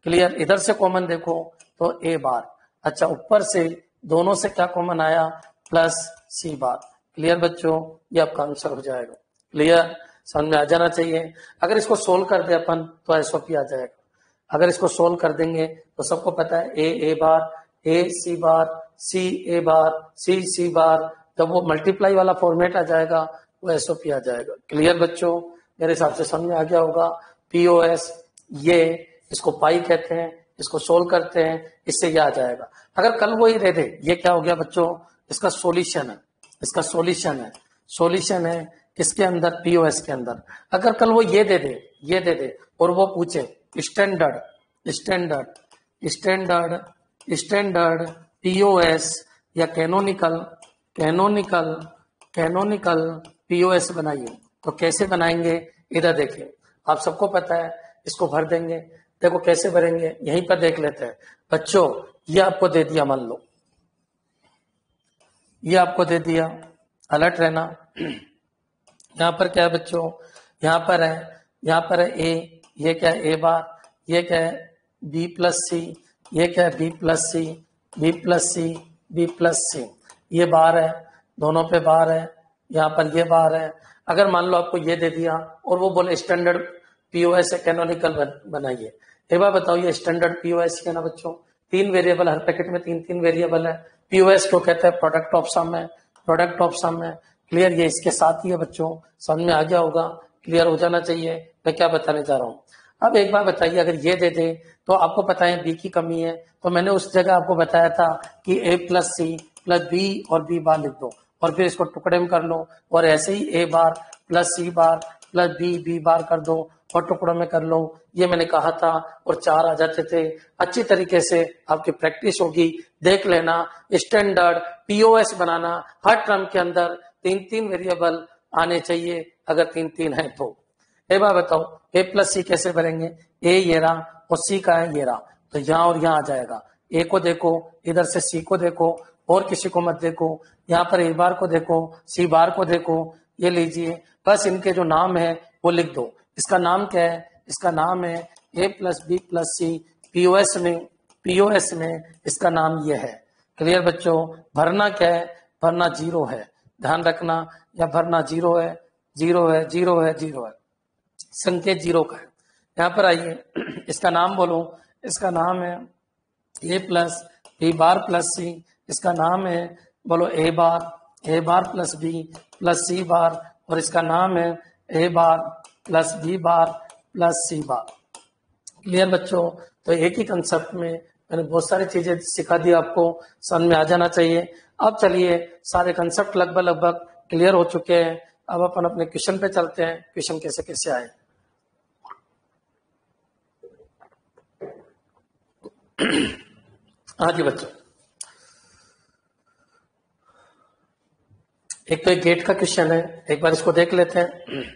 Speaker 1: क्लियर, इधर से कॉमन देखो तो ए बार। अच्छा ऊपर से दोनों से क्या कॉमन आया, प्लस सी बार। क्लियर बच्चों, ये आपका आंसर हो जाएगा। क्लियर, समझ में आ जाना चाहिए। अगर इसको सोल्व कर दे अपन तो एसओपी आ जाएगा। अगर इसको सोल्व कर देंगे तो सबको पता है ए बार, ए सी बार, सी ए बार, सी सी बार। जब वो मल्टीप्लाई वाला फॉर्मेट आ जाएगा वो एसओपी आ जाएगा। क्लियर बच्चों, मेरे हिसाब से समझ में आ गया होगा। पीओएस, ये इसको पाई कहते हैं, इसको सोल्व करते हैं, इससे ये आ जाएगा। अगर कल वो ही दे दे, ये क्या हो गया बच्चों, इसका सॉल्यूशन है, इसका सॉल्यूशन है, सॉल्यूशन है किसके अंदर, पीओएस के अंदर। अगर कल वो ये दे दे, ये दे दे और वो पूछे standard standard standard standard POS या कैनोनिकल कैनोनिकल कैनोनिकल पीओएस बनाइए, तो कैसे बनाएंगे, इधर देखिए। आप सबको पता है, इसको भर देंगे। देखो कैसे भरेंगे, यहीं पर देख लेते हैं बच्चों। ये आपको दे दिया, मान लो ये आपको दे दिया, अलर्ट रहना। यहाँ पर क्या है बच्चों, यहाँ पर है ए, ये क्या है ए बार, ये क्या है बी प्लस सी, ये क्या है बी प्लस सी, बी प्लस सी, बी प्लस सी। ये बार है, दोनों पे बार है, यहाँ पर ये बार है। अगर मान लो आपको ये दे दिया और वो बोले स्टैंडर्ड पीओएस है, कैनोनिकल बनाइए। एक बार बताओ, ये स्टैंडर्ड पीओएस है ना बच्चों। 3 वेरिएबल, हर पैकेट में 3 वेरिएबल है। पीओएस को कहते हैं प्रोडक्ट ऑफ सम है, प्रोडक्ट ऑफ सम है। क्लियर, ये इसके साथ ही है बच्चों, समझ में आ गया होगा, क्लियर हो जाना चाहिए मैं क्या बताने जा रहा हूँ। अब एक बार बताइए, अगर ये दे दे तो आपको पता है बी की कमी है, तो मैंने उस जगह आपको बताया था कि ए प्लस सी प्लस बी और बी बार लिख दो, और फिर इसको टुकड़े में कर लो, और ऐसे ही ए बार प्लस सी बार प्लस बी बार कर दो और टुकड़ों में कर लो। ये मैंने कहा था, और 4 आ जाते थे। अच्छी तरीके से आपकी प्रैक्टिस होगी, देख लेना। स्टैंडर्ड पीओएस बनाना, हर टर्म के अंदर 3 वेरिएबल आने चाहिए, अगर 3 है तो। एक बार बताओ, ए प्लस सी कैसे भरेंगे, ए ये रहा और सी का है ये रहा, तो यहाँ और यहाँ आ जाएगा। ए को देखो, इधर से सी को देखो, और किसी को मत देखो, यहाँ पर ए बार को देखो, सी बार को देखो, ये लीजिए, बस इनके जो नाम है वो लिख दो। इसका नाम क्या है, इसका नाम है ए प्लस बी प्लस सी, पीओएस में इसका नाम ये है। क्लियर बच्चों, भरना क्या है, भरना जीरो है, ध्यान रखना, या भरना जीरो है, जीरो है, जीरो है, जीरो है, संकेत जीरो का है। यहाँ पर आइए, इसका नाम बोलो, इसका नाम है ए प्लस बी बार प्लस सी, इसका नाम है बोलो ए बार प्लस बी प्लस सी बार, और इसका नाम है ए बार प्लस बी बार प्लस सी बार। क्लियर बच्चों, तो एक ही कंसेप्ट में मैंने बहुत सारी चीजें सिखा दी, आपको समझ में आ जाना चाहिए। अब चलिए, सारे कंसेप्ट लगभग क्लियर हो चुके हैं, अब अपन अपने क्वेश्चन पे चलते हैं, क्वेश्चन कैसे कैसे आए। हाँ जी बच्चों, एक तो एक गेट का क्वेश्चन है, एक बार इसको देख लेते हैं।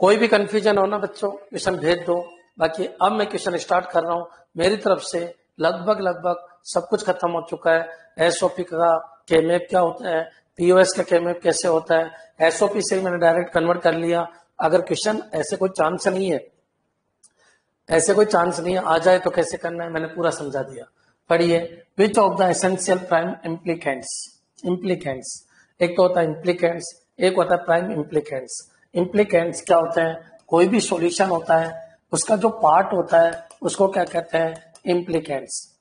Speaker 1: कोई भी कंफ्यूजन हो ना बच्चों, क्वेश्चन भेज दो। बाकी अब मैं क्वेश्चन स्टार्ट कर रहा हूं, मेरी तरफ से लगभग सब कुछ खत्म हो चुका है। एसओपी का केमैप क्या होता है, पीओएस का केमैप कैसे होता है, एसओपी से मैंने डायरेक्ट कन्वर्ट कर लिया। अगर क्वेश्चन ऐसे कोई चांस नहीं है, ऐसे कोई चांस नहीं है, आ जाए तो कैसे करना है मैंने पूरा समझा दिया। पढ़िए, which of the essential prime implicants, एक तो होता है इम्प्लीकेंट्स, एक होता है प्राइम इम्प्लीकेंट्स। इम्प्लीकेंट्स क्या होते हैं, कोई भी सॉल्यूशन होता है उसका जो पार्ट होता है उसको क्या कहते हैं, इम्प्लीकेंट्स।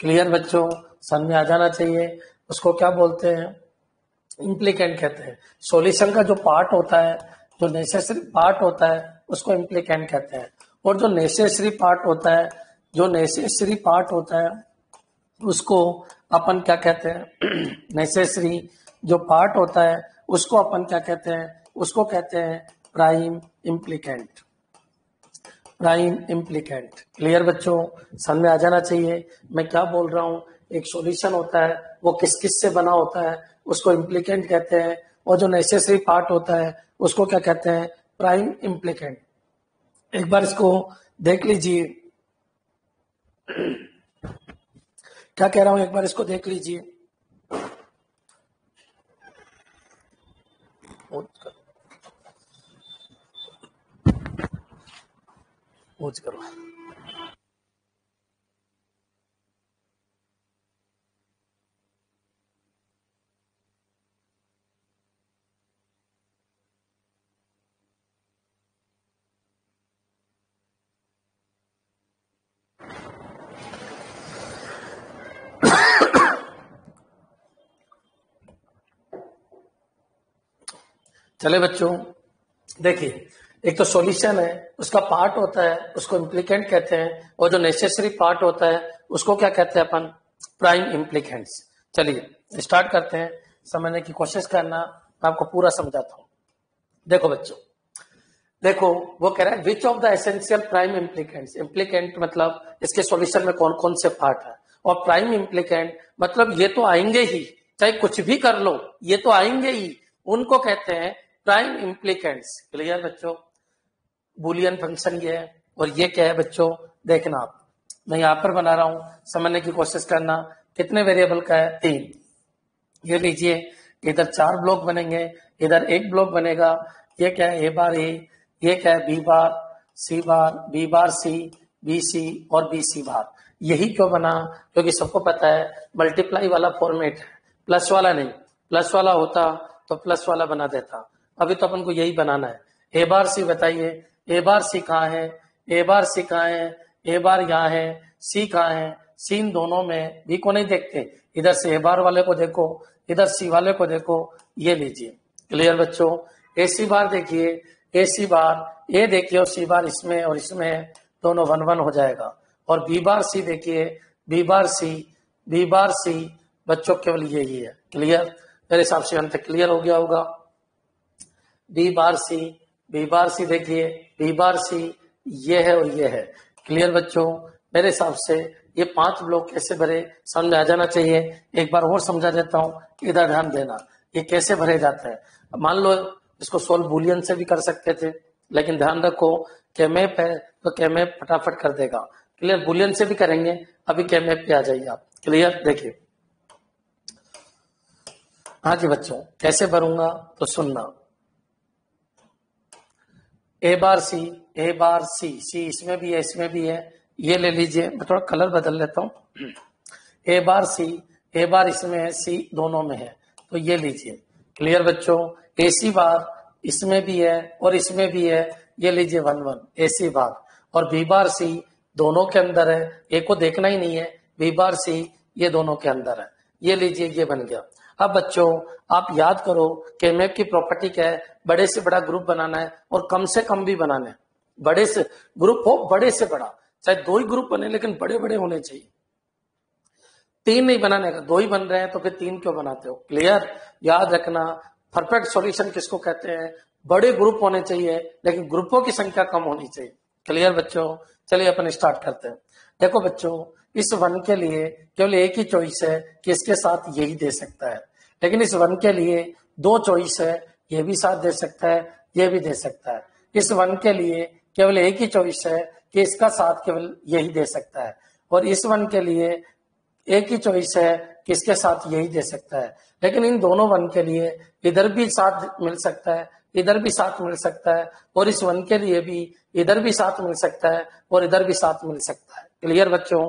Speaker 1: क्लियर बच्चों, समझ में आ जाना चाहिए, उसको क्या बोलते हैं, इम्प्लीकेंट कहते हैं। सॉल्यूशन का जो पार्ट होता है, जो नेसेसरी पार्ट होता है उसको इम्प्लीकेंट कहते हैं, और जो नेसेसरी पार्ट होता है, जो नेसेसरी पार्ट होता है उसको अपन क्या कहते हैं, नेसेसरी जो पार्ट होता है उसको अपन क्या कहते हैं, उसको कहते हैं prime implicant, prime implicant. Clear बच्चों, समझ में आ जाना चाहिए मैं क्या बोल रहा हूँ। एक सॉल्यूशन होता है वो किस किस से बना होता है उसको इम्प्लीकेंट कहते हैं, और जो नेसेसरी पार्ट होता है उसको क्या कहते हैं, प्राइम इम्प्लीकेंट। एक बार इसको देख लीजिए, क्या कह रहा हूं, एक बार इसको देख लीजिए। करो, चले बच्चों, देखिए, एक तो सॉल्यूशन है उसका पार्ट होता है उसको इम्प्लीकेंट कहते हैं, और जो नेसेसरी पार्ट होता है उसको क्या कहते हैं अपन, प्राइम इम्प्लीकेंट्स। चलिए स्टार्ट करते हैं, समझने की कोशिश करना, मैं आपको पूरा समझाता हूं। देखो बच्चों, देखो वो कह रहा है which of the essential prime implicants, implicant मतलब इसके सॉल्यूशन में कौन कौन से पार्ट है, और प्राइम इम्प्लीकेंट मतलब ये तो आएंगे ही, चाहे कुछ भी कर लो ये तो आएंगे ही, उनको कहते हैं प्राइम इम्प्लीकेंट्स। क्लियर बच्चों, बुलियन फंक्शन ये है, और ये क्या है बच्चों, देखना आप, मैं यहां पर बना रहा हूं, समझने की कोशिश करना। कितने वेरिएबल का है, 3। ये लीजिए, इधर 4 ब्लॉक बनेंगे, इधर 1 ब्लॉक बनेगा। ये क्या है, ए बार ए, ये क्या है, बी बार सी बार, बी बार सी, बी सी और बी सी बार। यही क्यों बना, क्योंकि सबको पता है मल्टीप्लाई वाला फॉर्मेट है, प्लस वाला नहीं। प्लस वाला होता तो प्लस वाला बना देता, अभी तो अपन को यही बनाना है। ए बार सी बताइए, ए बार सी कहाँ है, ए बार सी कहाँ है, ए बार यहाँ है, सी कहाँ है, सी इन दोनों में बी को नहीं देखते, इधर से ए बार वाले को देखो, इधर सी वाले को देखो, ये लीजिए। क्लियर बच्चों, ए सी बार देखिए, ए सी बार ए देखिए, और सी बार इसमें और इसमें दोनों 1 1 हो जाएगा। और बी बार सी देखिए, बी बार सी, बी बार सी, बच्चों केवल यही है। क्लियर, मेरे हिसाब से अंत क्लियर हो गया होगा। बी बार सी, बी बार सी देखिए, बी बार सी ये है और ये है। क्लियर बच्चों, मेरे हिसाब से ये 5 ब्लॉक कैसे भरे समझ में आ जाना चाहिए। एक बार और समझा देता हूं, इधर ध्यान देना, ये कैसे भरे जाता है। मान लो इसको सोल्व बुलियन से भी कर सकते थे, लेकिन ध्यान रखो केमैप है तो केमैप फटाफट कर देगा। क्लियर, बुलियन से भी करेंगे, अभी केमैप पे आ जाइए आप। क्लियर, देखिए हाँ जी बच्चों, कैसे भरूंगा तो सुनना। ए बार सी, ए बार सी, सी इसमें भी है इसमें भी है, ये ले लीजिए, मैं थोड़ा कलर बदल लेता हूं। ए बार सी, ए बार इसमें है, सी दोनों में है, तो ये लीजिए। क्लियर बच्चों, ए सी बार इसमें भी है और इसमें भी है, ये लीजिए 1 1 ए सी बार, और बी बार सी दोनों के अंदर है, ए को देखना ही नहीं है, बी बार सी ये दोनों के अंदर है, ये लीजिए, ये बन गया। अब बच्चों आप याद करो कि मैप की प्रॉपर्टी क्या है, बड़े से बड़ा ग्रुप बनाना है और कम से कम भी बनाना है। बड़े से ग्रुप हो, बड़े से बड़ा, चाहे 2 ही ग्रुप बने लेकिन बड़े बड़े होने चाहिए। 3 नहीं बनाने का, 2 ही बन रहे हैं तो फिर 3 क्यों बनाते हो। क्लियर, याद रखना परफेक्ट सॉल्यूशन किसको कहते हैं, बड़े ग्रुप होने चाहिए लेकिन ग्रुपों की संख्या कम होनी चाहिए। क्लियर बच्चों, चलिए अपन स्टार्ट करते हैं। देखो बच्चों, इस 1 के लिए केवल एक ही चॉइस है कि इसके साथ यही दे सकता है, लेकिन इस 1 के लिए 2 चॉइस है, ये भी साथ दे सकता है, ये भी दे सकता है। इस 1 के लिए केवल एक ही चॉइस है कि इसका साथ केवल यही दे सकता है, और इस 1 के लिए एक ही चॉइस है कि इसके साथ यही दे सकता है। लेकिन इन दोनों 1 के लिए इधर भी साथ मिल सकता है, इधर भी साथ मिल सकता है, और इस 1 के लिए भी इधर भी साथ मिल सकता है और इधर भी साथ मिल सकता है। क्लियर बच्चों,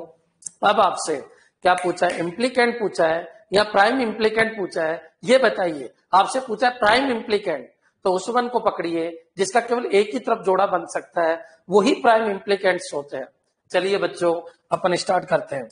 Speaker 1: अब आपसे क्या पूछा है, इम्प्लीकेंट पूछा है या प्राइम इम्प्लीकेंट पूछा है, ये बताइए। आपसे पूछा है प्राइम इम्प्लीकेंट, तो उस 1 को पकड़िए जिसका केवल एक ही तरफ जोड़ा बन सकता है, वही प्राइम इम्प्लीकेंट्स होते हैं। चलिए बच्चों अपन स्टार्ट करते हैं।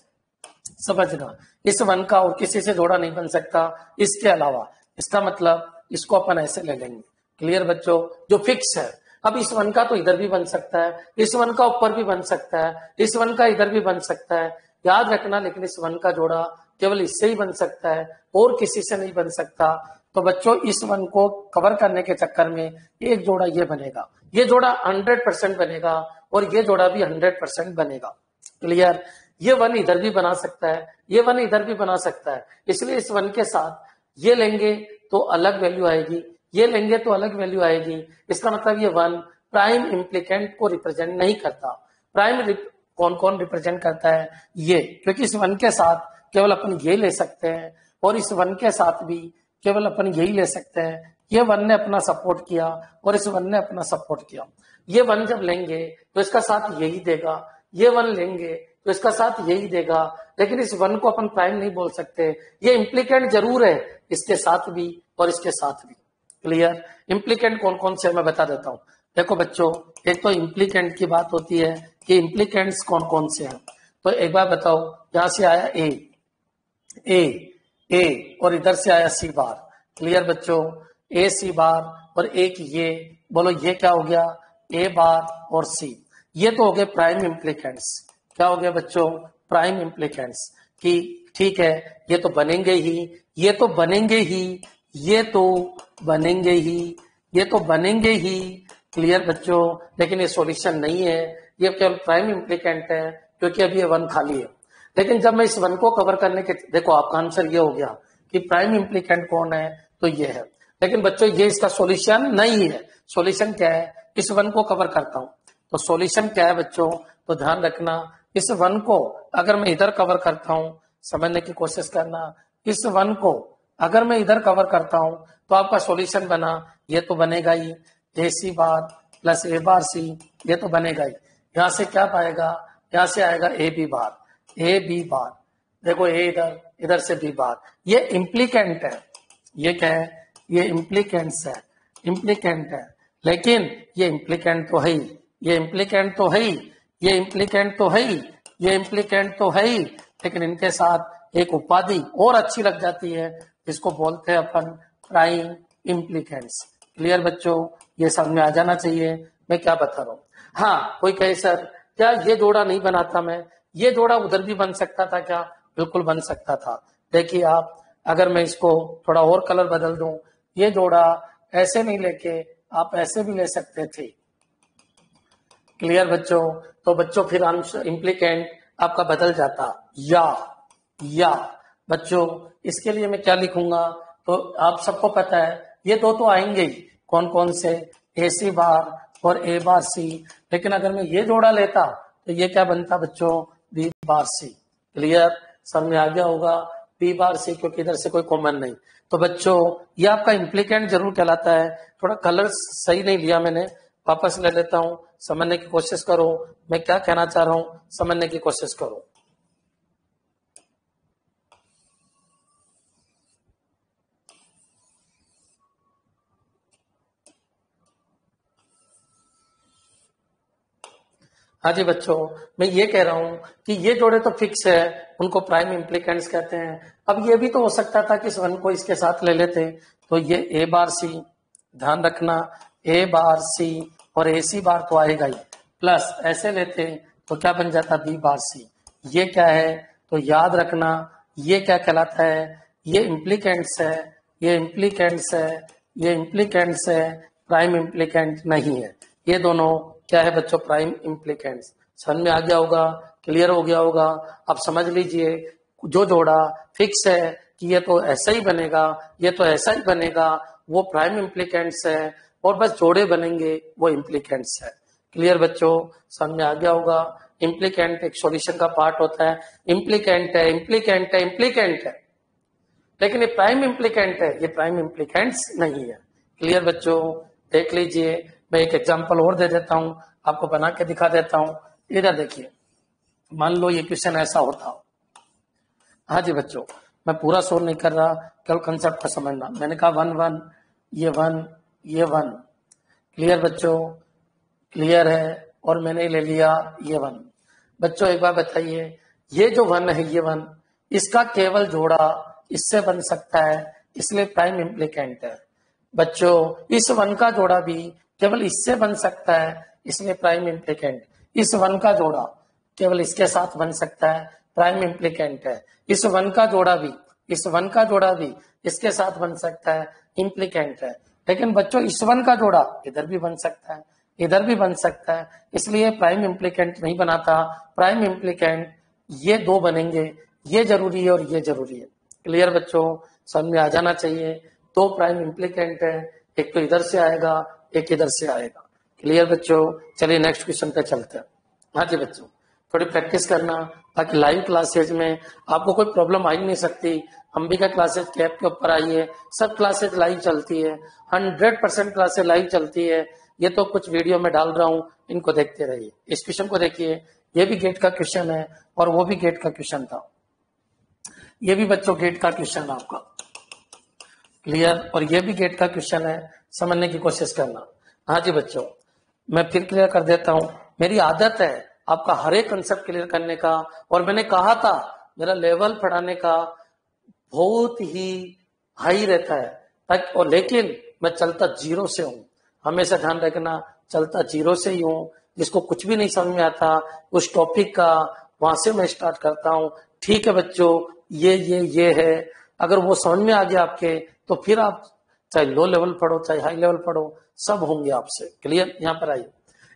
Speaker 1: समझना, इस 1 का और किसी से जोड़ा नहीं बन सकता इसके अलावा, इसका मतलब इसको अपन ऐसे ले लेंगे। क्लियर बच्चों, जो फिक्स है। अब इस 1 का तो इधर भी बन सकता है, इस 1 का ऊपर भी बन सकता है, इस 1 का इधर भी बन सकता है, याद रखना। लेकिन इस 1 का जोड़ा केवल इससे ही बन सकता है और किसी से नहीं बन सकता। तो बच्चों इस 1 को कवर करने के चक्कर में एक जोड़ा ये बनेगा, ये जोड़ा 100% बनेगा और ये जोड़ा भी 100% बनेगा। क्लियर, ये 1 इधर भी बना सकता है, ये 1 इधर भी बना सकता है, इसलिए इस 1 के साथ ये लेंगे तो अलग वैल्यू आएगी, ये लेंगे तो अलग वैल्यू आएगी। इसका मतलब ये 1 प्राइम इम्प्लीकेंट को रिप्रेजेंट नहीं करता। प्राइम कौन कौन रिप्रेजेंट करता है, ये, क्योंकि इस 1 के साथ केवल अपन ये ले सकते हैं और इस 1 के साथ भी केवल अपन यही ले सकते हैं। ये 1 ने अपना सपोर्ट किया और इस 1 ने अपना सपोर्ट किया। ये 1 जब लेंगे तो इसका साथ यही देगा, ये 1 लेंगे तो इसका साथ यही देगा, लेकिन इस 1 को अपन प्राइम नहीं बोल सकते। ये इम्प्लीकेंट जरूर है, इसके साथ भी और इसके साथ भी। क्लियर, इम्प्लीकेंट कौन कौन से मैं बता देता हूं। देखो बच्चों, एक तो इम्प्लीकेंट की बात होती है कि इम्प्लीकेंट्स कौन कौन से हैं। तो एक बार बताओ, यहां से आया ए और इधर से आया सी बार। क्लियर बच्चों, ए सी बार और एक ये, बोलो ये क्या हो गया, ए बार और सी। ये तो हो गए प्राइम इम्प्लीकेंट्स। क्या हो गया बच्चों, प्राइम इम्प्लीकेंट्स। कि ठीक है, ये तो बनेंगे ही, ये तो बनेंगे ही, ये तो बनेंगे ही, ये तो बनेंगे ही। क्लियर बच्चों, लेकिन ये सॉल्यूशन नहीं है, ये केवल प्राइम इम्प्लीकेंट है क्योंकि अभी ये 1 खाली है। लेकिन जब मैं इस 1 को कवर करने के, देखो आपका आंसर ये हो गया कि प्राइम इम्प्लीकेंट कौन है, तो ये है। लेकिन बच्चों ये इसका सॉल्यूशन नहीं है। सॉल्यूशन क्या है, इस 1 को कवर करता हूं तो सॉल्यूशन क्या है बच्चों, तो ध्यान रखना, इस 1 को अगर मैं इधर कवर करता हूं, समझने की कोशिश करना, इस 1 को अगर मैं इधर कवर करता हूं तो आपका सॉल्यूशन बना, ये तो बनेगा ही, ए सी बार प्लस ए बार सी, ये तो बनेगा ही। यहां से क्या पाएगा, यहां से आएगा ए बी बार, ए बी बार। देखो ए इधर, इधर से बी बार, ये इम्प्लीकेंट है। ये क्या है, ये इम्प्लीकेंट्स है, इम्प्लीकेंट है। लेकिन ये इम्प्लीकेंट तो है ही, ये इम्प्लीकेंट तो है ही, ये इम्प्लीकेंट तो है ही, ये इम्प्लीकेंट तो है ही, लेकिन इनके साथ एक उपाधि और अच्छी लग जाती है जिसको बोलते हैं अपन प्राइम इम्प्लीकेंट्स। क्लियर बच्चों, ये समझ में आ जाना चाहिए मैं क्या बता रहा हूँ। हाँ, कोई कहे सर क्या ये जोड़ा नहीं बनाता मैं, ये जोड़ा उधर भी बन सकता था क्या, बिल्कुल बन सकता था। देखिए आप, अगर मैं इसको थोड़ा और कलर बदल दूं, ये जोड़ा ऐसे नहीं लेके आप ऐसे भी ले सकते थे। क्लियर बच्चों, तो बच्चों फिर आंसर इम्प्लीकेंट आपका बदल जाता, या बच्चों इसके लिए मैं क्या लिखूंगा, तो आप सबको पता है ये दो तो आएंगे ही, कौन कौन से, ए सी बार और ए बार सी। लेकिन अगर मैं ये जोड़ा लेता तो ये क्या बनता बच्चों, बी बार सी। क्लियर, समझ में आ गया होगा, बी बार सी, क्योंकि इधर से कोई कॉमन नहीं। तो बच्चों ये आपका इम्प्लीकेंट जरूर कहलाता है। थोड़ा कलर सही नहीं लिया मैंने, वापस ले लेता हूं, समझने की कोशिश करो मैं क्या कहना चाह रहा हूं, समझने की कोशिश करो। हाँ जी बच्चों, मैं ये कह रहा हूं कि ये जोड़े तो फिक्स है, उनको प्राइम इम्प्लीकेंट्स कहते हैं। अब ये भी तो हो सकता था कि इस वन को इसके साथ ले लेते, तो ये ए बार सी, ध्यान रखना ए बार सी और ए सी बार तो आएगा ही, प्लस ऐसे लेते तो क्या बन जाता बी बार सी। ये क्या है, तो याद रखना ये क्या कहलाता है, ये इम्प्लीकेंट्स है, ये इम्प्लीकेंट्स है, ये इम्प्लीकेंट्स है, प्राइम इम्प्लीकेंट नहीं है। ये दोनों क्या है बच्चों, प्राइम इम्प्लीकेंट्स। समझ में आ गया होगा, क्लियर हो गया होगा। अब समझ लीजिए जो जोड़ा फिक्स है कि ये तो ऐसा ही बनेगा, ये तो ऐसा ही बनेगा, वो प्राइम इम्प्लीकेंट्स है, और बस जोड़े बनेंगे वो इम्प्लीकेंट्स है। क्लियर बच्चों, समझ में आ गया होगा। इम्प्लीकेंट एक सॉल्यूशन का पार्ट होता है, इम्प्लीकेंट है, इम्प्लीकेंट है, इम्प्लीकेंट है, लेकिन ये प्राइम इम्प्लीकेंट है, ये प्राइम इम्प्लीकेंट्स नहीं है। क्लियर बच्चों, देख लीजिए, मैं एक एग्जांपल और दे देता हूं, आपको बना के दिखा देता हूं। इधर देखिए, मान लो ये क्वेश्चन ऐसा होता। हाँ जी बच्चों, मैं पूरा सोल्व नहीं कर रहा, केवल कंसेप्ट का समझना। मैंने कहा वन वन, ये वन, ये वन। क्लियर बच्चों, क्लियर है, और मैंने ले लिया ये वन। बच्चों एक बार बताइए, ये जो वन है, ये वन, इसका केवल जोड़ा इससे बन सकता है, इसलिए प्राइम इम्प्लीकेंट है। बच्चों इस वन का जोड़ा भी केवल इससे बन सकता है, इसलिए प्राइम इम्प्लीकेंट। इस वन का जोड़ा केवल इसके साथ बन सकता है, प्राइम इम्प्लीकेंट है। इस वन का जोड़ा भी, इस वन का जोड़ा भी इसके साथ बन सकता है, इम्प्लीकेंट है। लेकिन बच्चों इस वन का जोड़ा इधर भी बन सकता है, इधर भी बन सकता है, इसलिए प्राइम इम्प्लीकेंट नहीं बनाता। प्राइम इम्प्लीकेंट ये दो बनेंगे, ये जरूरी है और ये जरूरी है। क्लियर बच्चों, समझ में आ जाना चाहिए। दो प्राइम इम्प्लीकेंट है, एक तो इधर से आएगा, एक इधर से आएगा। क्लियर बच्चों, चलिए नेक्स्ट क्वेश्चन पे चलते हैं। हाँ जी बच्चों, थोड़ी प्रैक्टिस करना, ताकि लाइव क्लासेज में आपको कोई प्रॉब्लम आ ही नहीं सकती। अंबिका क्लासेज के ऐप के ऊपर आइए, सब क्लासेज लाइव चलती है, 100% क्लासेज लाइव चलती है। ये तो कुछ वीडियो में डाल रहा हूँ, इनको देखते रहिए। इस क्वेश्चन को देखिए, ये भी गेट का क्वेश्चन है और वो भी गेट का क्वेश्चन था। ये भी बच्चों गेट का क्वेश्चन है आपका। क्लियर, और ये भी गेट का क्वेश्चन है, समझने की कोशिश करना। हाँ जी बच्चों, मैं फिर क्लियर कर देता हूं। मेरी आदत है आपका हर एक कंसेप्ट क्लियर करने का, और मैंने कहा था मेरा लेवल पढ़ाने का बहुत ही हाई रहता है, ताकि, और लेकिन मैं चलता जीरो से हूं, हमेशा ध्यान रखना, चलता जीरो से ही हूं। जिसको कुछ भी नहीं समझ में आता उस टॉपिक का, वहां से मैं स्टार्ट करता हूं। ठीक है बच्चों, ये है, अगर वो समझ में आ गया आपके, तो फिर आप चाहे लो लेवल पढ़ो चाहे हाई लेवल पढ़ो, सब होंगे आपसे। क्लियर, यहाँ पर आइए,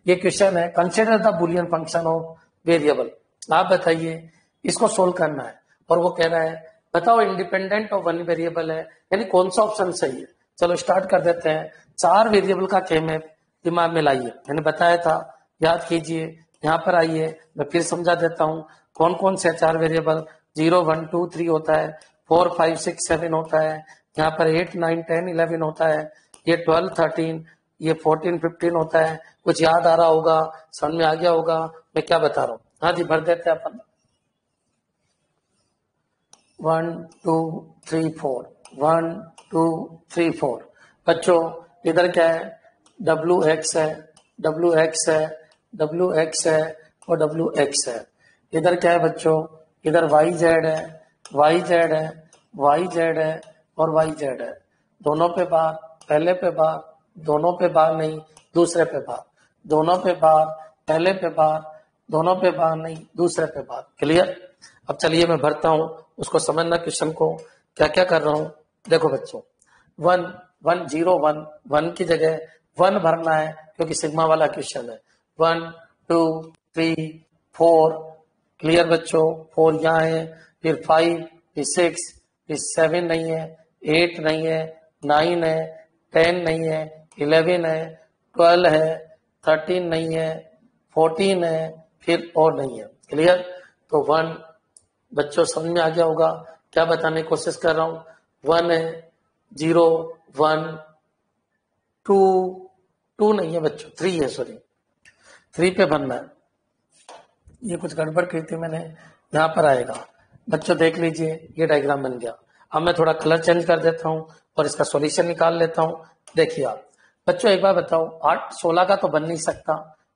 Speaker 1: ये क्वेश्चन है, consider the Boolean function of variable. आप बताइए, इसको सोल्व करना है, और वो कह रहा है बताओ इंडिपेंडेंट ऑफ वन वेरिएबल है, यानी कौन सा ऑप्शन सही है। चलो स्टार्ट कर देते हैं। चार वेरिएबल का के मैप दिमाग में लाइए, मैंने बताया था, याद कीजिए। यहाँ पर आइए, मैं फिर समझा देता हूँ कौन कौन से चार वेरिएबल। 0 1 2 3 होता है, 4 5 6 7 होता है, यहाँ पर 8 9 10 11 होता है, ये 12 13, ये 14 15 होता है। कुछ याद आ रहा होगा, समझ में आ गया होगा मैं क्या बता रहा हूँ। हाँ जी, भर देते हैं अपन। 1 2 3 4, 1 2 3 4। बच्चों इधर क्या है, डब्ल्यू एक्स है, डब्ल्यू एक्स है, डब्ल्यू एक्स है और डब्ल्यू एक्स है। इधर क्या है बच्चों, इधर वाई जेड है, वाई जेड है, वाई जेड है और वाई जेड है। दोनों पे बार, पहले पे बार, दोनों पे बार नहीं, दूसरे पे बार, दोनों पे बार, पहले पे बार, दोनों पे बार नहीं, दूसरे पे बार। क्लियर, अब चलिए मैं भरता हूं, उसको समझना क्वेश्चन को क्या क्या कर रहा हूं। देखो बच्चों, 1 1 0 1, 1 की जगह 1 भरना है, क्योंकि सिग्मा वाला क्वेश्चन है। 1 2 3 4। क्लियर बच्चों, 4 यहाँ है, फिर 5, फिर 6, फिर 7 नहीं है, 8 नहीं है, 9 है, 10 नहीं है, 11 है, 12 है, 13 नहीं है, 14 है, फिर और नहीं है। क्लियर? तो 1 बच्चों समझ में आ गया होगा क्या बताने की कोशिश कर रहा हूं। 1 है, 0, 1, 2 नहीं है बच्चों, 3 है, सॉरी 3 पे बनना है। ये कुछ गड़बड़ की थी मैंने, यहाँ पर आएगा बच्चों, देख लीजिए ये डायग्राम बन गया। अब मैं थोड़ा कलर चेंज कर देता हूँ और इसका सॉल्यूशन निकाल लेता हूँ। देखिए आप बच्चों एक बार बताओ, 8 16 का तो बन नहीं सकता।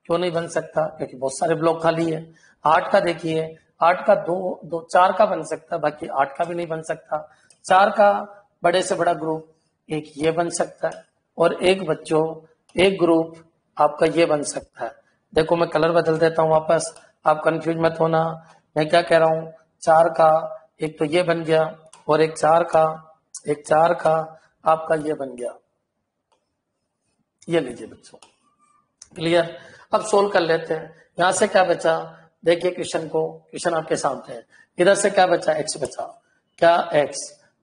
Speaker 1: क्यों नहीं बन सकता? क्योंकि बहुत सारे ब्लॉक खाली है। 8 का देखिए, 8 का 2 4 का बन सकता है, बाकी 8 का भी नहीं बन सकता। 4 का बड़े से बड़ा ग्रुप एक ये बन सकता है, और एक बच्चों एक ग्रुप आपका ये बन सकता है। देखो मैं कलर बदल देता हूँ वापस, आप कंफ्यूज मत होना। मैं क्या कह रहा हूँ, 4 का एक तो ये बन गया, और एक 4 का आपका ये बन गया। ये लीजिए बच्चों, क्लियर? अब सोल्व कर लेते हैं। यहां से क्या बचा, देखिए क्वेश्चन आपके सामने है। इधर से क्या बचा, x बचा। क्या x?